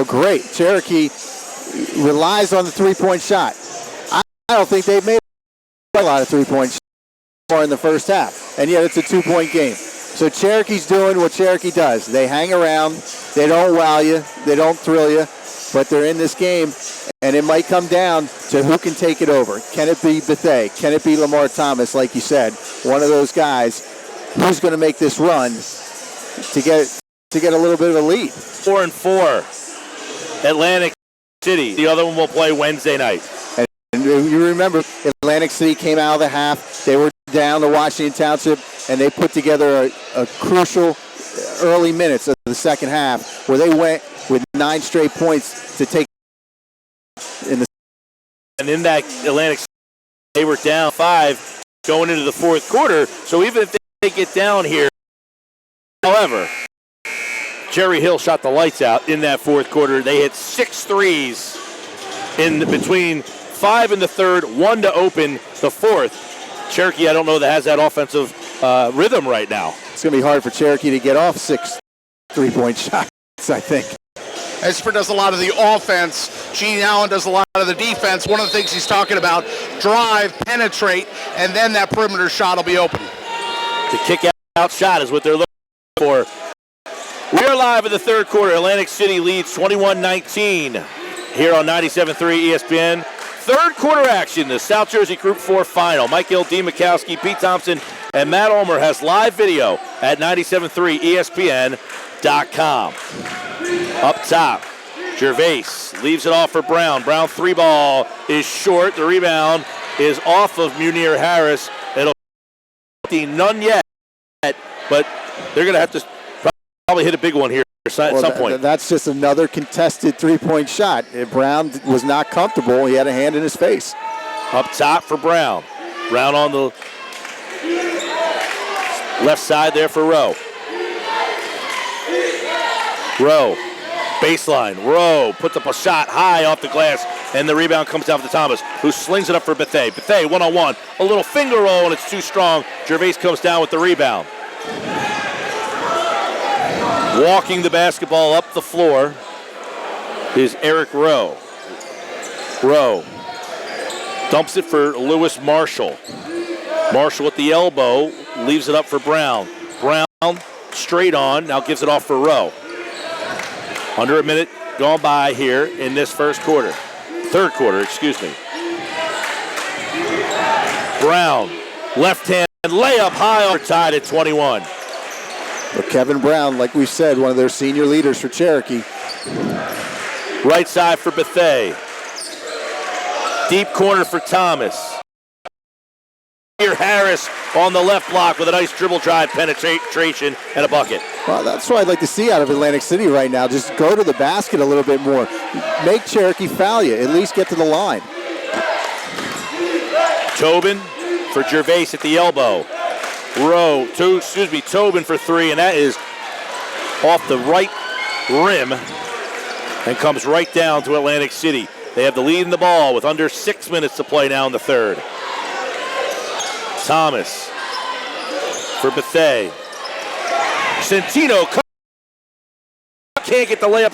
great. Cherokee relies on the three-point shot. I don't think they've made a lot of three-point shots far in the first half, and yet it's a 2-point game. So Cherokee's doing what Cherokee does. They hang around. They don't wow you. They don't thrill you. But they're in this game, and it might come down to who can take it over. Can it be Bethea? Can it be Lamar Thomas, like you said? One of those guys who's going to make this run to get a little bit of a lead. 4-4, Atlantic City. The other one will play Wednesday night. And you remember, Atlantic City came out of the half. They were down to Washington Township, and they put together a crucial early minutes of the second half where they went with 9 straight points to take in the. And in that Atlantic City, they were down 5 going into the fourth quarter. So even if they get down here, however, Jerry Hill shot the lights out in that fourth quarter. They hit 6 threes in between 5 in the third, 1 to open the fourth. Cherokee, I don't know that has that offensive rhythm right now. It's going to be hard for Cherokee to get off 6 3-point shots, I think. Esper does a lot of the offense. Gene Allen does a lot of the defense. One of the things he's talking about, drive, penetrate, and then that perimeter shot will be open. The kick-out shot is what they're looking for. We are live in the third quarter. Atlantic City leads 21-19 here on 97.3 ESPN. Third quarter action, the South Jersey Group 4 final. Mike Gill, Dean Mikowski, Pete Thompson, and Matt Ulmer has live video at 97.3ESPN.com. Up top, Gervais leaves it off for Brown. Brown 3-ball is short. The rebound is off of Munir Harris. It'll be none yet, but they're going to have to probably hit a big one here at some point. That's just another contested 3-point shot. Brown was not comfortable. He had a hand in his face. Up top for Brown. Brown on the left side there for Rowe. Rowe, baseline. Rowe puts up a shot high off the glass, and the rebound comes down to Thomas, who slings it up for Bethea. Bethea one-on-one. A little finger roll, and it's too strong. Gervais comes down with the rebound. Walking the basketball up the floor is Eric Rowe. Rowe dumps it for Lewis Marshall. Marshall at the elbow, leaves it up for Brown. Brown straight on, now gives it off for Rowe. Under a minute gone by here in this third quarter, excuse me. Brown, left hand layup high, tied at 21. But Kevin Brown, like we said, one of their senior leaders for Cherokee. Right side for Bethea. Deep corner for Thomas. Here Harris on the left block with a nice dribble drive penetration and a bucket. Well, that's what I'd like to see out of Atlantic City right now. Just go to the basket a little bit more. Make Cherokee foul you. At least get to the line. Tobin for Gervais at the elbow. Tobin for three, and that is off the right rim and comes right down to Atlantic City. They have the lead in the ball with under 6 minutes to play now in the third. Thomas for Bethea. Centino can't get the layup.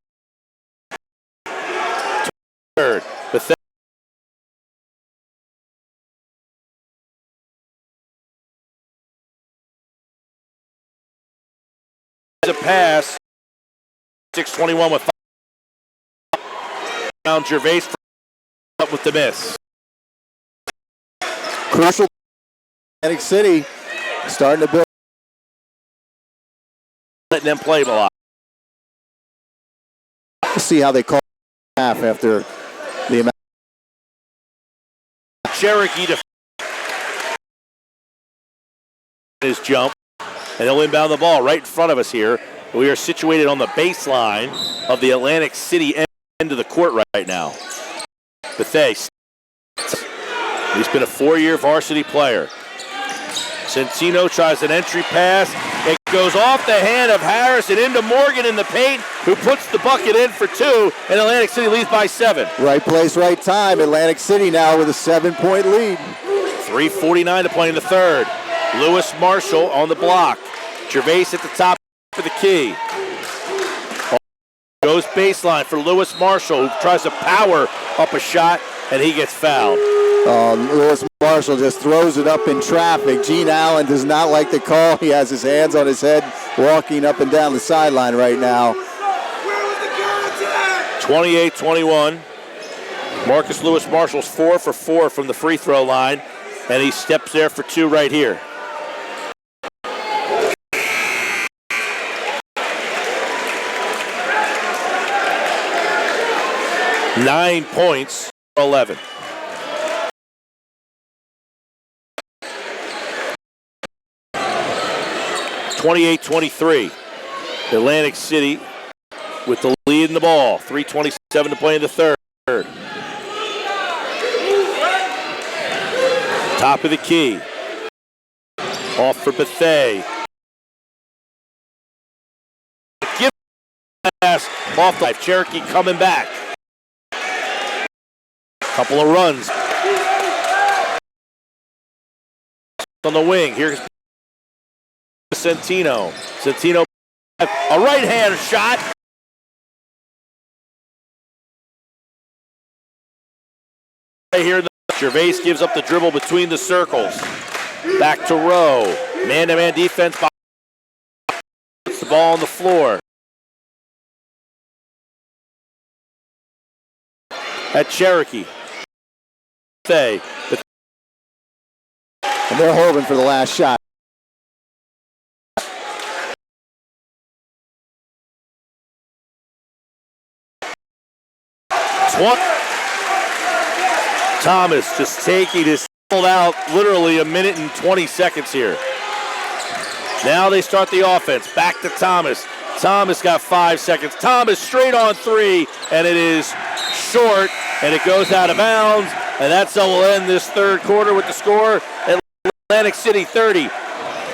Third. Bethea. A pass. 6:21 with 5. Down Gervais up with the miss. Crucial. Atlantic City starting to build. Letting them play a lot. We'll see how they call half after the amount. Cherokee to his jump, and he'll inbound the ball right in front of us here. We are situated on the baseline of the Atlantic City end of the court right now. Bethea, he's been a 4-year varsity player. Centino tries an entry pass. It goes off the hand of Harris and into Morgan in the paint, who puts the bucket in for 2, and Atlantic City leads by 7. Right place, right time. Atlantic City now with a 7-point lead. 3:49 to play in the third. Lewis Marshall on the block. Gervais at the top for the key. Goes baseline for Lewis Marshall, who tries to power up a shot, and he gets fouled. Lewis Marshall just throws it up in traffic. Gene Allen does not like the call. He has his hands on his head, walking up and down the sideline right now. 28-21. Marcus Lewis Marshall's 4 for 4 from the free throw line, and he steps there for 2 right here. Nine points, 11. (28-23). Atlantic City with the lead in the ball. 3:27 to play in the third. Top of the key. Off for Bethea. Give pass off the life. Cherokee coming back. Couple of runs. On the wing. Here's Centino. Centino, a right-hand shot. Right here, Gervais gives up the dribble between the circles. Back to Rowe. Man-to-man defense. Puts the ball on the floor. At Cherokee. And they're hoping for the last shot. Thomas just taking his out literally a minute and 20 seconds here. Now they start the offense. Back to Thomas. Thomas got 5 seconds. Thomas straight on 3, and it is short, and it goes out of bounds. And that's how we'll end this third quarter with the score. Atlantic City 30,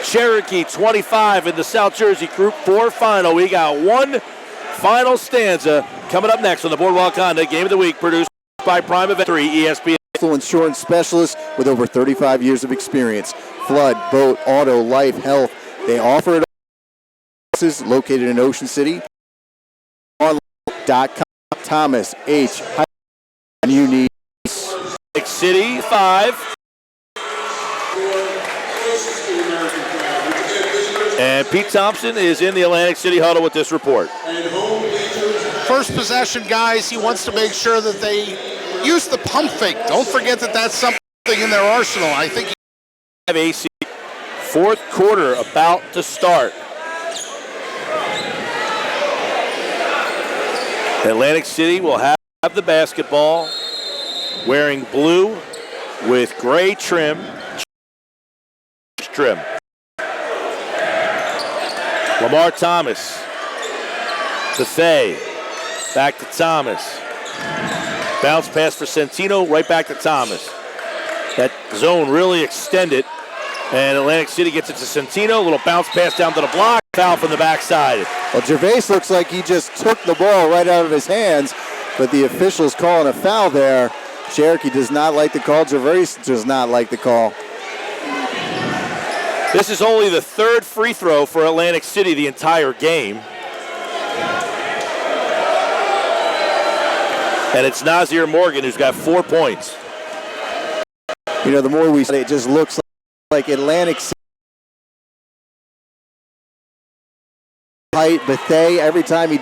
Cherokee 25 in the South Jersey Group 4 final. We got one final stanza coming up next on the Boardwalk Honda Game of the Week, produced by Prime Event 3 ESPN. Insurance specialist with over 35 years of experience. Flood, boat, auto, life, health. They offer it all. Located in Ocean City. Online.com. Thomas H. You need. City 5. And Pete Thompson is in the Atlantic City huddle with this report. First possession, guys, he wants to make sure that they use the pump fake. Don't forget that that's something in their arsenal. I think AC, fourth quarter about to start. Atlantic City will have the basketball, wearing blue with gray trim. Lamar Thomas. Bethea. Back to Thomas. Bounce pass for Centino, right back to Thomas. That zone really extended, and Atlantic City gets it to Centino. A little bounce pass down to the block. Foul from the backside. Well, Gervais looks like he just took the ball right out of his hands, but the official's calling a foul there. Cherokee does not like the call. Gervais does not like the call. This is only the third free throw for Atlantic City the entire game. And it's Nazir Morgan who's got 4 points. You know, the more we say, it just looks like Atlantic City. Height, Bethea, every time he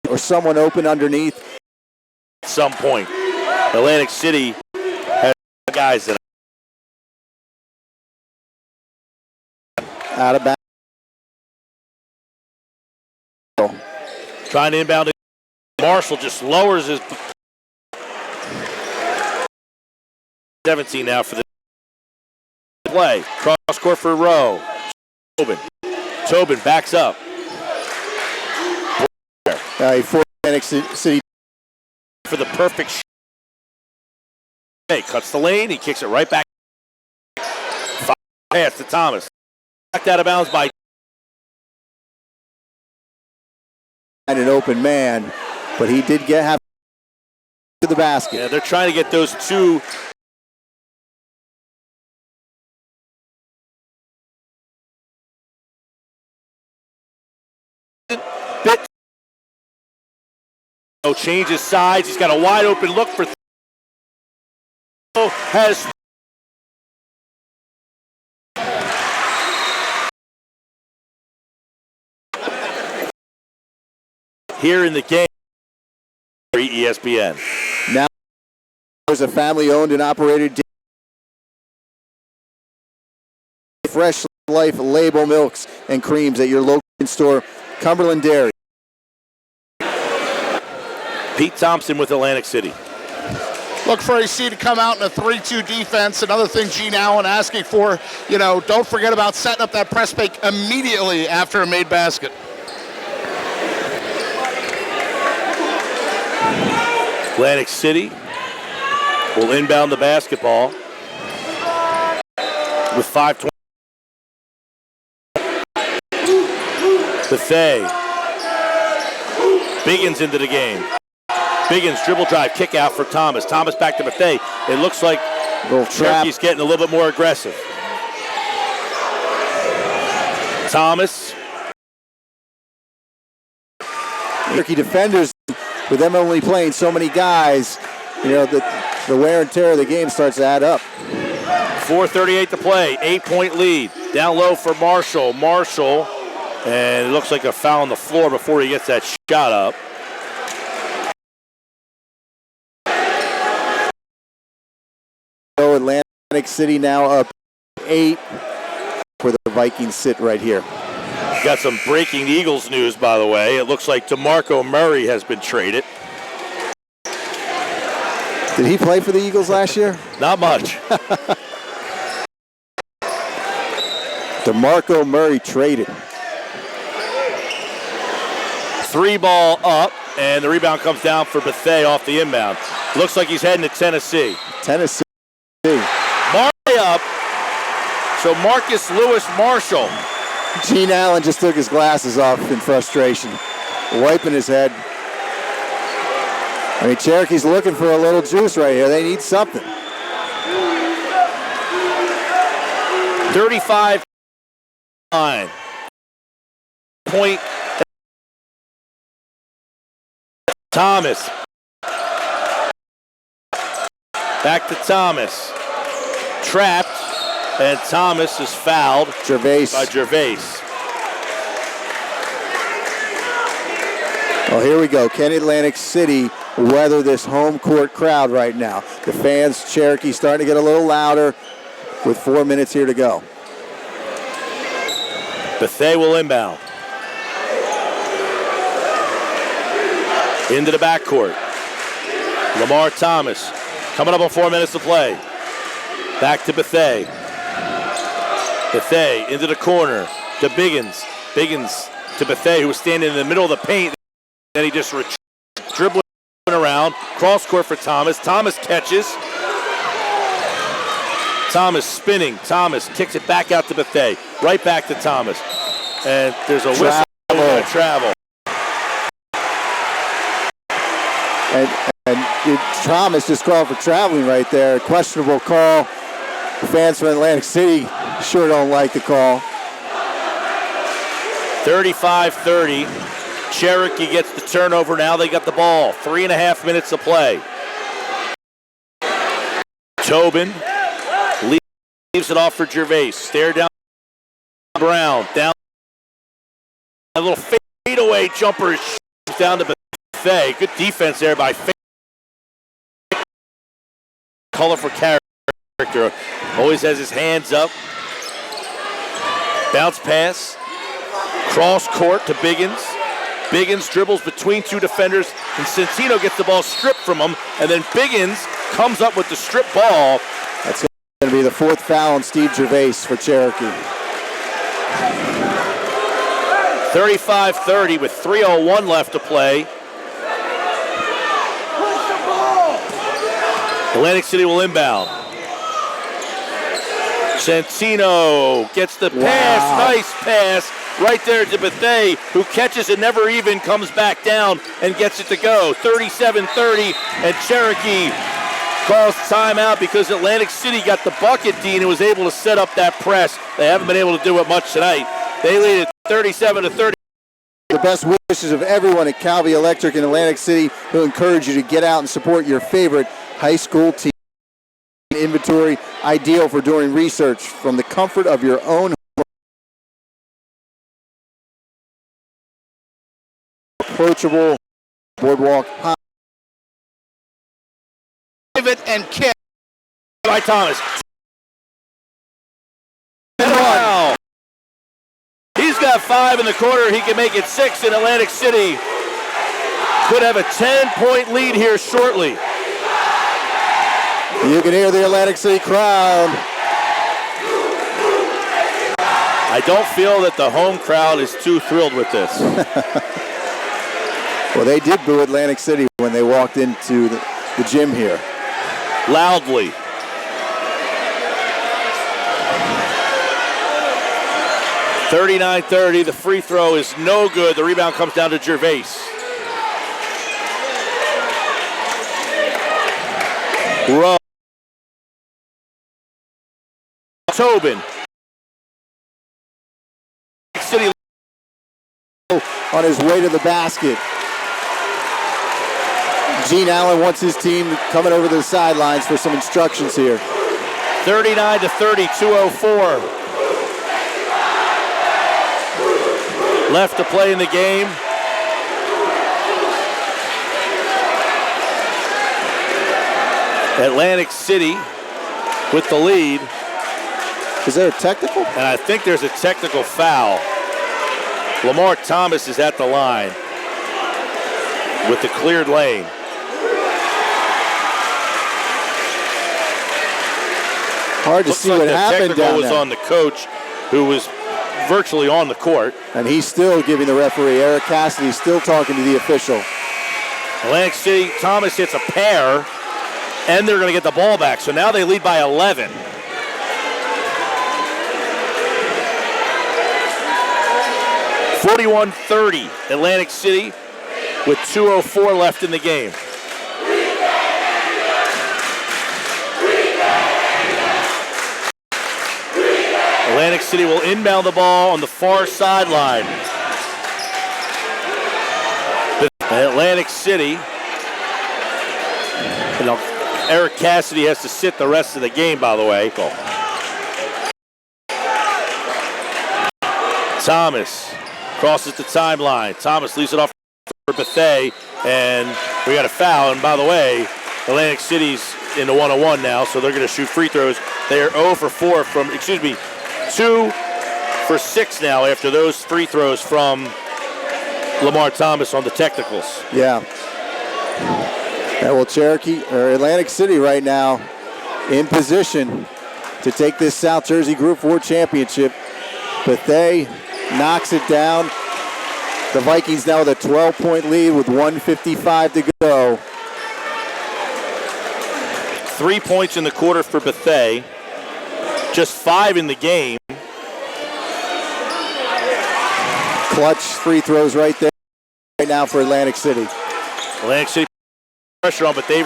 or someone open underneath. At some point, Atlantic City has guys that Out of bounds. trying to inbound it. Marshall just lowers his 17 now for the play. Cross court for Rowe. Tobin backs up. He forced Atlantic City For the perfect shot. Hey, cuts the lane. He kicks it right back. Pass to Thomas. Knocked out of bounds by and an open man, but he did have to the basket. Yeah, they're trying to get those two. Bit. Changes sides. He's got a wide open look for. Has. Here in the game, ESPN. Now there's a family-owned and operated Fresh Life label milks and creams at your local store, Cumberland Dairy. Pete Thompson with Atlantic City. Look for AC to come out in a 3-2 defense. Another thing Gene Allen asking for, don't forget about setting up that press fake immediately after a made basket. Atlantic City will inbound the basketball with 5:20. Bethea. Biggins into the game. Biggins dribble drive, kick out for Thomas. Thomas back to Bethea. It looks like Cherokee's getting a little bit more aggressive. Thomas. Cherokee defenders, with them only playing so many guys, the wear and tear of the game starts to add up. 4:38 to play, 8-point lead. Down low for Marshall. And it looks like a foul on the floor before he gets that shot up. Atlantic City now up 8 where the Vikings sit right here. Got some breaking Eagles news, by the way. It looks like DeMarco Murray has been traded. Did he play for the Eagles last year? Not much. DeMarco Murray traded. 3-ball up, and the rebound comes down for Bethea off the inbound. Looks like he's heading to Tennessee. Murray up. So Marcus Lewis Marshall. Gene Allen just took his glasses off in frustration, wiping his head. Cherokee's looking for a little juice right here. They need something. 35-9. Point. Thomas. Back to Thomas. Trapped. And Thomas is fouled by Gervais. Well, here we go. Can Atlantic City weather this home court crowd right now? The fans, Cherokee, starting to get a little louder with 4 minutes here to go. Bethea will inbound. Into the backcourt. Lamar Thomas coming up on 4 minutes to play. Back to Bethea. Bethea into the corner to Biggins. Biggins to Bethea, who was standing in the middle of the paint. Then he just dribbling around. Cross court for Thomas. Thomas catches. Thomas spinning. Thomas kicks it back out to Bethea. Right back to Thomas. And there's a whistle. Travel. And Thomas just called for traveling right there. Questionable call. Fans from Atlantic City sure don't like the call. 35-30. Cherokee gets the turnover. Now they got the ball. 3.5 minutes to play. Tobin leaves it off for Gervais. Stare down Brown. Down. A little fadeaway jumper is down to Bethea. Good defense there by colorful character. Always has his hands up. Bounce pass. Cross court to Biggins. Biggins dribbles between two defenders, and Centino gets the ball stripped from him, and then Biggins comes up with the strip ball. That's going to be the fourth foul on Steve Gervais for Cherokee. 35-30 with 3:01 left to play. Atlantic City will inbound. Centino gets the pass. Wow. Nice pass right there to Bethea, who catches it, never even comes back down and gets it to go. 37-30, and Cherokee calls timeout because Atlantic City got the bucket, Dean, and was able to set up that press. They haven't been able to do it much tonight. They lead it 37-30. The best wishes of everyone at Calvi Electric in Atlantic City, who encourage you to get out and support your favorite high school team. Inventory ideal for doing research from the comfort of your own home. Approachable boardwalk. Pivot and kick by Thomas. Wow. He's got 5 in the quarter. He can make it 6 in Atlantic City. Could have a 10-point lead here shortly. You can hear the Atlantic City crowd. I don't feel that the home crowd is too thrilled with this. Well, they did boo Atlantic City when they walked into the gym here. Loudly. (39-30). The free throw is no good. The rebound comes down to Gervais. Rowe. Tobin. City on his way to the basket. Gene Allen wants his team coming over to the sidelines for some instructions here. 39-30, 2:04 left to play in the game. Atlantic City with the lead. Is there a technical? And I think there's a technical foul. Lamar Thomas is at the line with the cleared lane. Hard to see what happened down there. The technical was on the coach, who was virtually on the court. And he's still giving the referee, Eric Cassidy, still talking to the official. Atlantic City, Thomas hits a pair, and they're going to get the ball back. So now they lead by 11. (41-30) Atlantic City with 2:04 left in the game. Atlantic City will inbound the ball on the far sideline. Atlantic City, Eric Cassidy has to sit the rest of the game, by the way. Thomas crosses the timeline. Thomas leaves it off for Bethea, and we got a foul. And by the way, Atlantic City's in the 1-on-1 now, so they're going to shoot free throws. They are 2 for 6 now after those free throws from Lamar Thomas on the technicals. Yeah. Well, Cherokee, or Atlantic City right now in position to take this South Jersey Group 4 championship. Bethea knocks it down. The Vikings now with a 12-point lead with 1:55 to go. 3 points in the quarter for Bethea. just 5 in the game. Clutch free throws right there right now for Atlantic City. Atlantic City pressure on, but they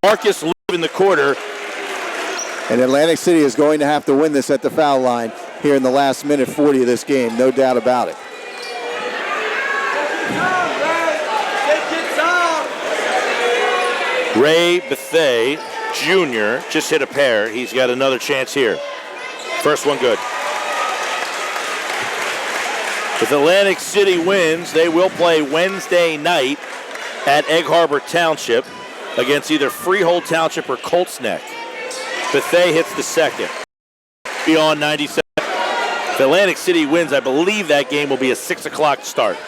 Marcus Lube in the quarter. And Atlantic City is going to have to win this at the foul line here in the last minute 40 of this game, no doubt about it. Ray Bethea Jr. just hit a pair. He's got another chance here. First one good. If Atlantic City wins, they will play Wednesday night at Egg Harbor Township against either Freehold Township or Colts Neck. Bethea hits the second. Beyond 97. If Atlantic City wins, I believe that game will be a 6 o'clock start.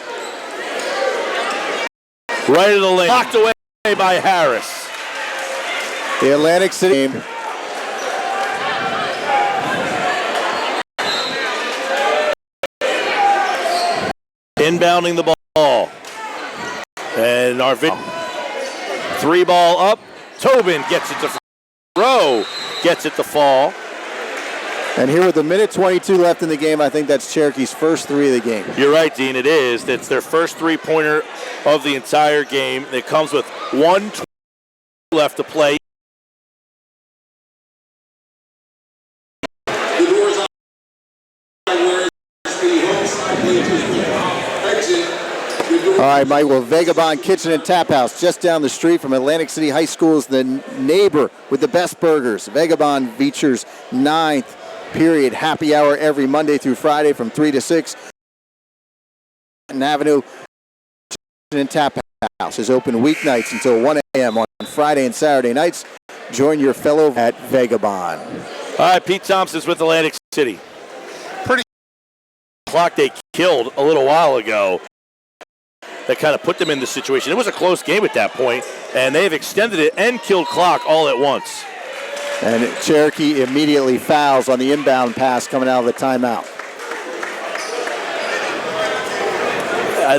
Right in the lane. Locked away by Harris. The Atlantic City game. Inbounding the ball. And our 3 ball up. Tobin gets it to Rowe. Gets it to fall. And here with a minute 22 left in the game, I think that's Cherokee's first 3 of the game. You're right, Dean. It is. It's their first 3-pointer of the entire game. It comes with 1:20 left to play. All right, Mike. Well, Vagabond Kitchen and Tap House, just down the street from Atlantic City High School, is the neighbor with the best burgers. Vagabond features 9th period happy hour every Monday through Friday from 3 to 6. Avenue Kitchen and Tap House is open weeknights until 1 a.m. on Friday and Saturday nights. Join your fellow at Vagabond. All right, Pete Thompson's with Atlantic City. Pretty clock they killed a little while ago. That kind of put them in the situation. It was a close game at that point, and they've extended it and killed clock all at once. And Cherokee immediately fouls on the inbound pass coming out of the timeout.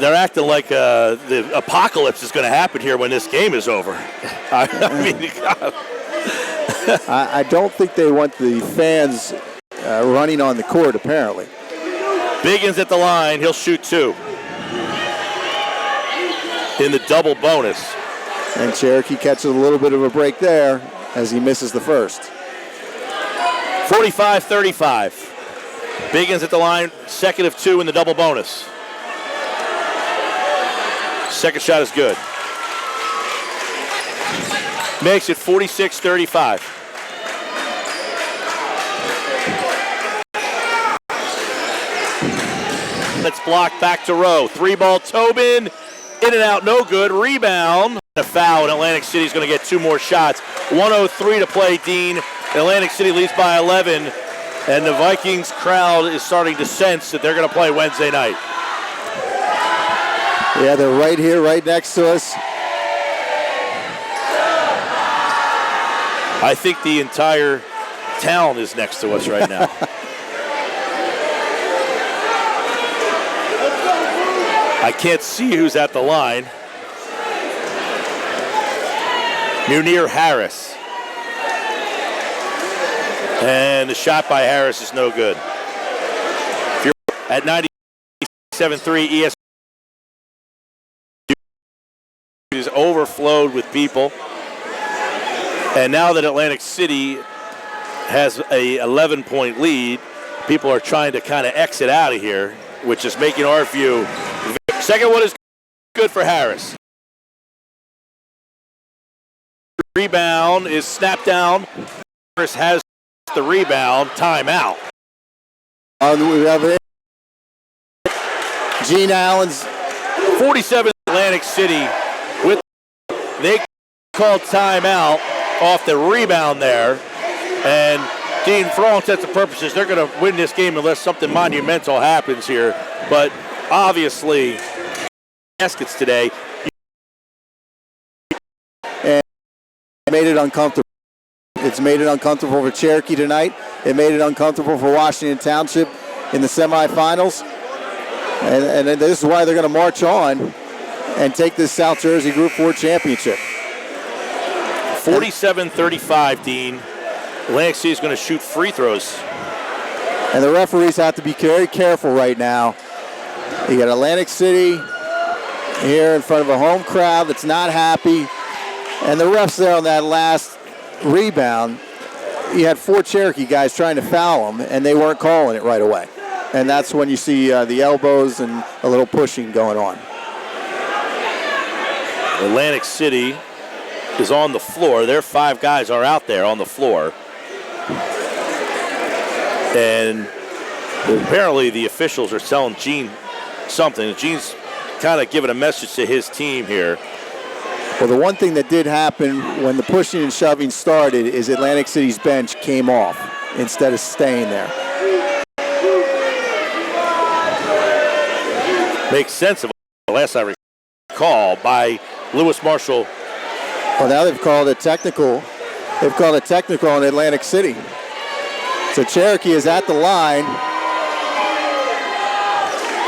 They're acting like the apocalypse is going to happen here when this game is over. I don't think they want the fans running on the court, apparently. Biggins at the line. He'll shoot 2. In the double bonus. And Cherokee catches a little bit of a break there as he misses the first. 45-35. Biggins at the line, second of 2 in the double bonus. Second shot is good. Makes it 46-35. Let's block back to Rowe. 3 ball Tobin. In and out, no good. Rebound. A foul, and Atlantic City's going to get 2 more shots. 1:03 to play, Dean. Atlantic City leads by 11, and the Vikings crowd is starting to sense that they're going to play Wednesday night. Yeah, they're right here, right next to us. I think the entire town is next to us right now. I can't see who's at the line. Munir Harris. And the shot by Harris is no good. If you're at 97.3 ESPN is overflowed with people. And now that Atlantic City has a 11-point lead, people are trying to kind of exit out of here, which is making our view. Second one is good for Harris. Rebound is snapped down. Harris has the rebound. Timeout. We have Gene Allen's 47 Atlantic City. They called timeout off the rebound there. And Dean, for all intents and purposes, they're going to win this game unless something monumental happens here. But obviously, baskets today. And made it uncomfortable. It's made it uncomfortable for Cherokee tonight. It made it uncomfortable for Washington Township in the semifinals. And this is why they're going to march on and take this South Jersey Group 4 championship. 47-35, Dean. Atlantic City is going to shoot free throws. And the referees have to be very careful right now. You got Atlantic City here in front of a home crowd that's not happy. And the refs there on that last rebound, you had 4 Cherokee guys trying to foul them, and they weren't calling it right away. And that's when you see the elbows and a little pushing going on. Atlantic City is on the floor. Their 5 guys are out there on the floor. And apparently the officials are telling Gene something. Gene's kind of giving a message to his team here. Well, the one thing that did happen when the pushing and shoving started is Atlantic City's bench came off instead of staying there. Makes sense of the last I recall by Lewis Marshall. Well, now they've called a technical. They've called a technical on Atlantic City. So Cherokee is at the line,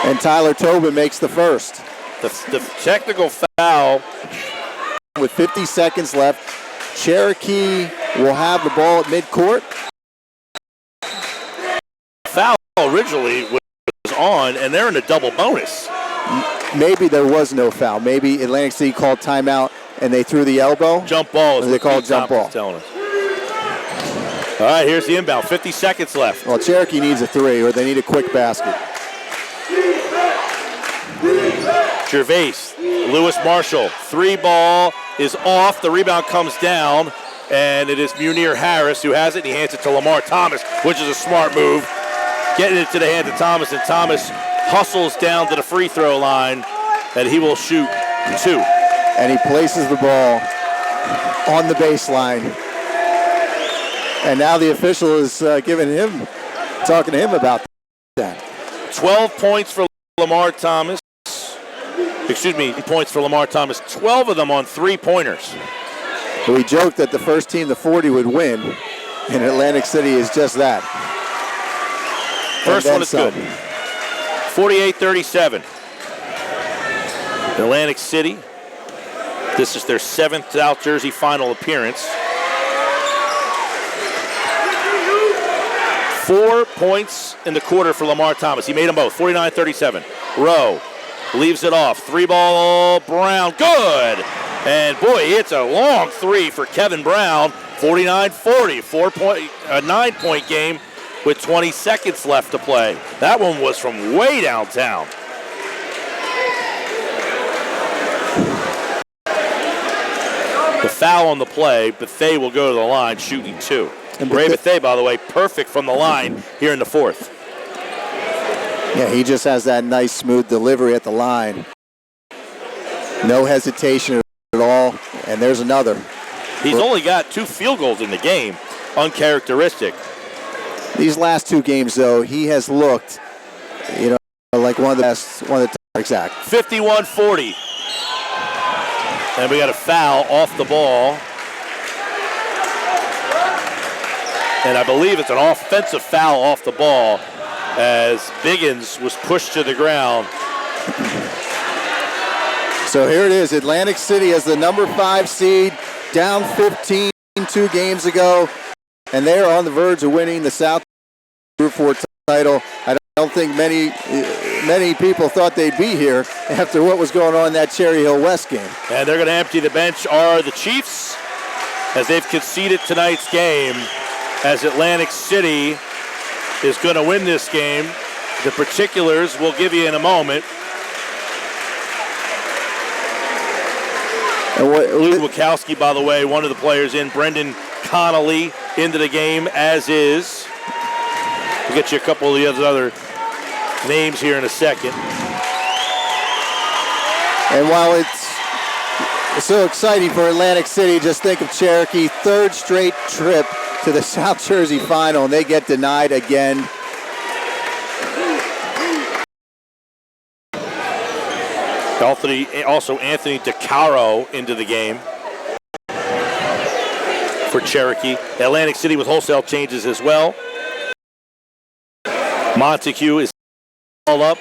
and Tyler Tobin makes the first. The technical foul. With 50 seconds left, Cherokee will have the ball at midcourt. Foul originally was on, and they're in a double bonus. Maybe there was no foul. Maybe Atlantic City called timeout, and they threw the elbow. Jump ball is they called jump ball. Telling us. All right, here's the inbound. 50 seconds left. Well, Cherokee needs a 3, or they need a quick basket. Gervais, Lewis Marshall, 3 ball is off. The rebound comes down, and it is Munir Harris who has it. He hands it to Lamar Thomas, which is a smart move. Getting it to the hand of Thomas, and Thomas hustles down to the free throw line, and he will shoot 2. And he places the ball on the baseline. And now the official is talking to him about that. 12 points for Lamar Thomas. Excuse me, points for Lamar Thomas. 12 of them on 3-pointers. We joked that the first team to 40 would win, and Atlantic City is just that. First one is good. 48-37. Atlantic City. This is their 7th South Jersey final appearance. 4 points in the quarter for Lamar Thomas. He made them both. 49-37. Rowe leaves it off. 3 ball, Brown. Good. And boy, it's a long 3 for Kevin Brown. 49-40. 9-point game with 20 seconds left to play. That one was from way downtown. The foul on the play, Bethea will go to the line shooting 2. Ray Bethea, by the way, perfect from the line here in the 4th. Yeah, he just has that nice, smooth delivery at the line. No hesitation at all, and there's another. He's only got 2 field goals in the game, uncharacteristic. These last 2 games, though, he has looked, like one of the best, exact. 51-40. And we got a foul off the ball. And I believe it's an offensive foul off the ball as Biggins was pushed to the ground. So here it is. Atlantic City as the number 5 seed, down 15 2 games ago, and they're on the verge of winning the South Group 4 title. I don't think many people thought they'd be here after what was going on in that Cherry Hill West game. And they're going to empty the bench are the Chiefs as they've conceded tonight's game, as Atlantic City is going to win this game. The particulars we'll give you in a moment. Luke Wachowski, by the way, one of the players in. Brendan Connolly into the game, as is. We'll get you a couple of the other names here in a second. And while it's so exciting for Atlantic City, just think of Cherokee, 3rd straight trip to the South Jersey final, and they get denied again. Also Anthony DeCaro into the game for Cherokee. Atlantic City with wholesale changes as well. Montague is all up.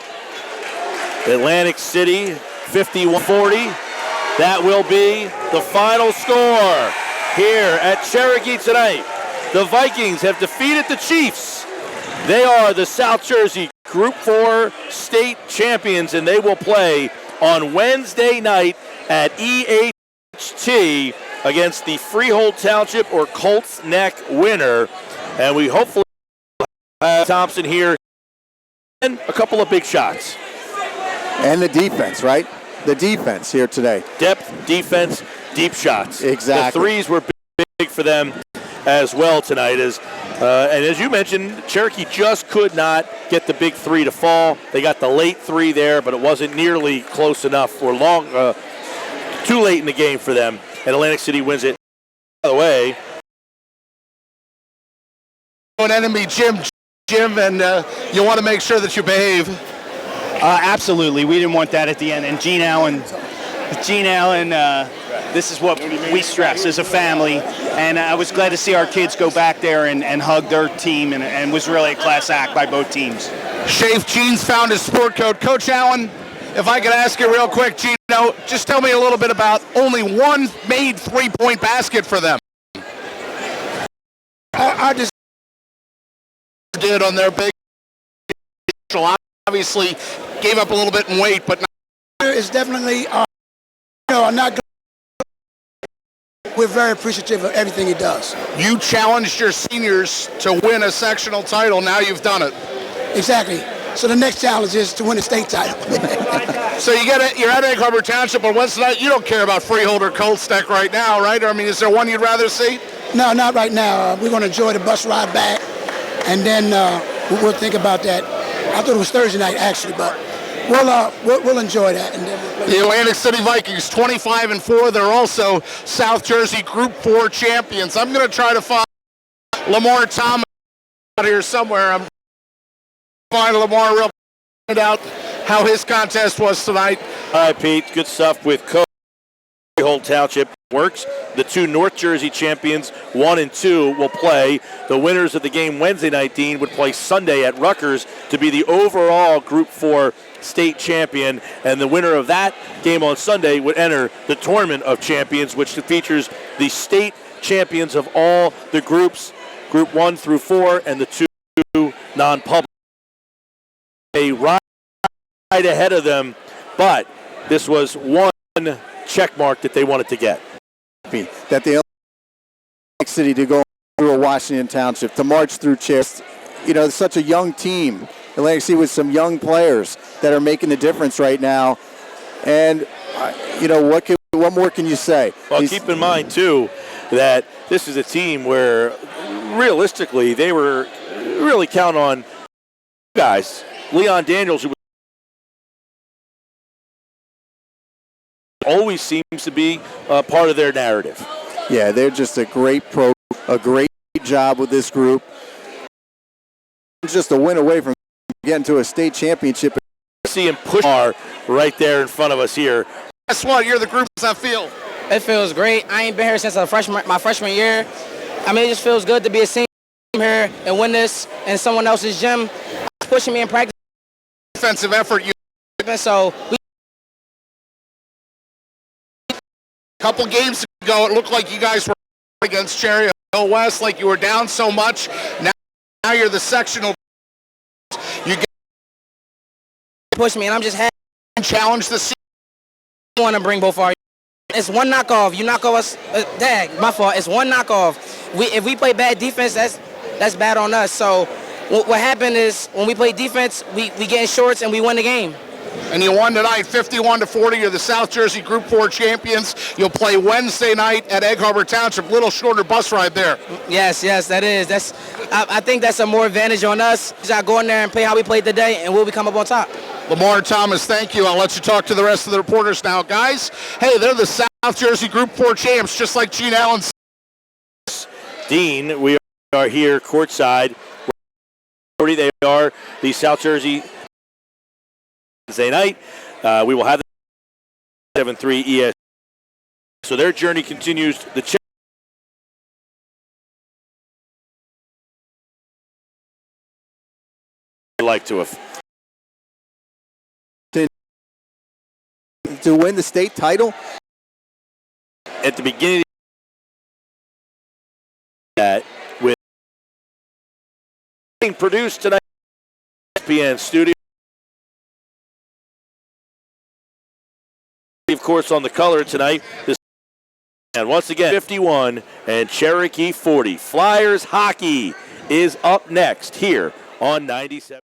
Atlantic City 51-40. That will be the final score here at Cherokee tonight. the Vikings have defeated the Chiefs. They are the South Jersey Group 4 state champions, and they will play on Wednesday night at EHT against the Freehold Township or Colts Neck winner. And we hopefully have Thompson here and a couple of big shots. And the defense, right? The defense here today. Depth, defense, deep shots. Exactly. The threes were big for them as well tonight. And as you mentioned, Cherokee just could not get the big three to fall. They got the late three there, but it wasn't nearly close enough or too late in the game for them. And Atlantic City wins it. By the way, An enemy, Jim, and you want to make sure that you behave. Absolutely. We didn't want that at the end. And Gene Allen, this is what we stress as a family. And I was glad to see our kids go back there and hug their team, and was really a class act by both teams. Shafe Gene's found his sport coat. Coach Allen, if I could ask you real quick, Gene, just tell me a little bit about only one made three-point basket for them. I just Did on their big, obviously gave up a little bit in weight, but it's definitely, not. We're very appreciative of everything he does. you challenged your seniors to win a sectional title. Now you've done it. Exactly. So the next challenge is to win a state title. So you're at Egg Harbor Township on Wednesday night. You don't care about Freehold or Colts Neck right now, right? I mean, is there one you'd rather see? No, not right now. We're going to enjoy the bus ride back, and then we'll think about that. I thought it was Thursday night, actually, but we'll enjoy that. And then we'll play. The Atlantic City Vikings, 25-4. They're also South Jersey Group 4 champions. I'm going to try to find Lamar Thomas out here somewhere. I'm find Lamar real find out how his contest was tonight. all right, Pete, good stuff with Coach. Freehold Township works. The two North Jersey champions, 1 and 2, will play. The winners of the game Wednesday night, Dean, would play Sunday at Rutgers to be the overall Group 4 state champion. And the winner of that game on Sunday would enter the Tournament of Champions, which features the state champions of all the groups, Group 1 through 4, and the two non-public. A ride ahead of them, but this was one check mark that they wanted to get. That the Atlantic City to go through a Washington Township, to march through Cherokee. It's such a young team. Atlantic City with some young players that are making the difference right now. And, what more can you say? Well, keep in mind, too, that this is a team where, realistically, they were really count on guys. Leon Daniels, who always seems to be part of their narrative. Yeah, they're just a great job with this group. It's just a win away from getting to a state championship. See him push right there in front of us here. Guess what? You're the group. How does that feel? It feels great. I ain't been here since my freshman year. I mean, it just feels good to be a senior here and win this in someone else's gym. Pushing me in practice. Defensive effort. So Couple games ago, it looked like you guys were against Cherry Hill West, like you were down so much. Now you're the sectional. You get push me, and I'm just happy. Challenge the season. I want to bring both our. It's one knockoff. You knock off us. My fault. It's one knockoff. If we play bad defense, that's bad on us. So what happened is when we play defense, we get in shorts and we win the game. And you won tonight, 51-40. You're the South Jersey Group 4 champions. You'll play Wednesday night at Egg Harbor Township. Little shorter bus ride there. Yes, that is. I think that's a more advantage on us. We got to go in there and play how we played today, and we'll come up on top. Lamar Thomas, thank you. I'll let you talk to the rest of the reporters now. Guys, hey, they're the South Jersey Group 4 champs, just like Gene Allen. Dean, we are here courtside. They are the South Jersey Wednesday night. We will have the 7-3 ES. So their journey continues. The like to have to win the state title at the beginning of that with Being produced tonight ESPN studio. Of course, on the color tonight. And once again, 51 and Cherokee 40. Flyers hockey is up next here on 97.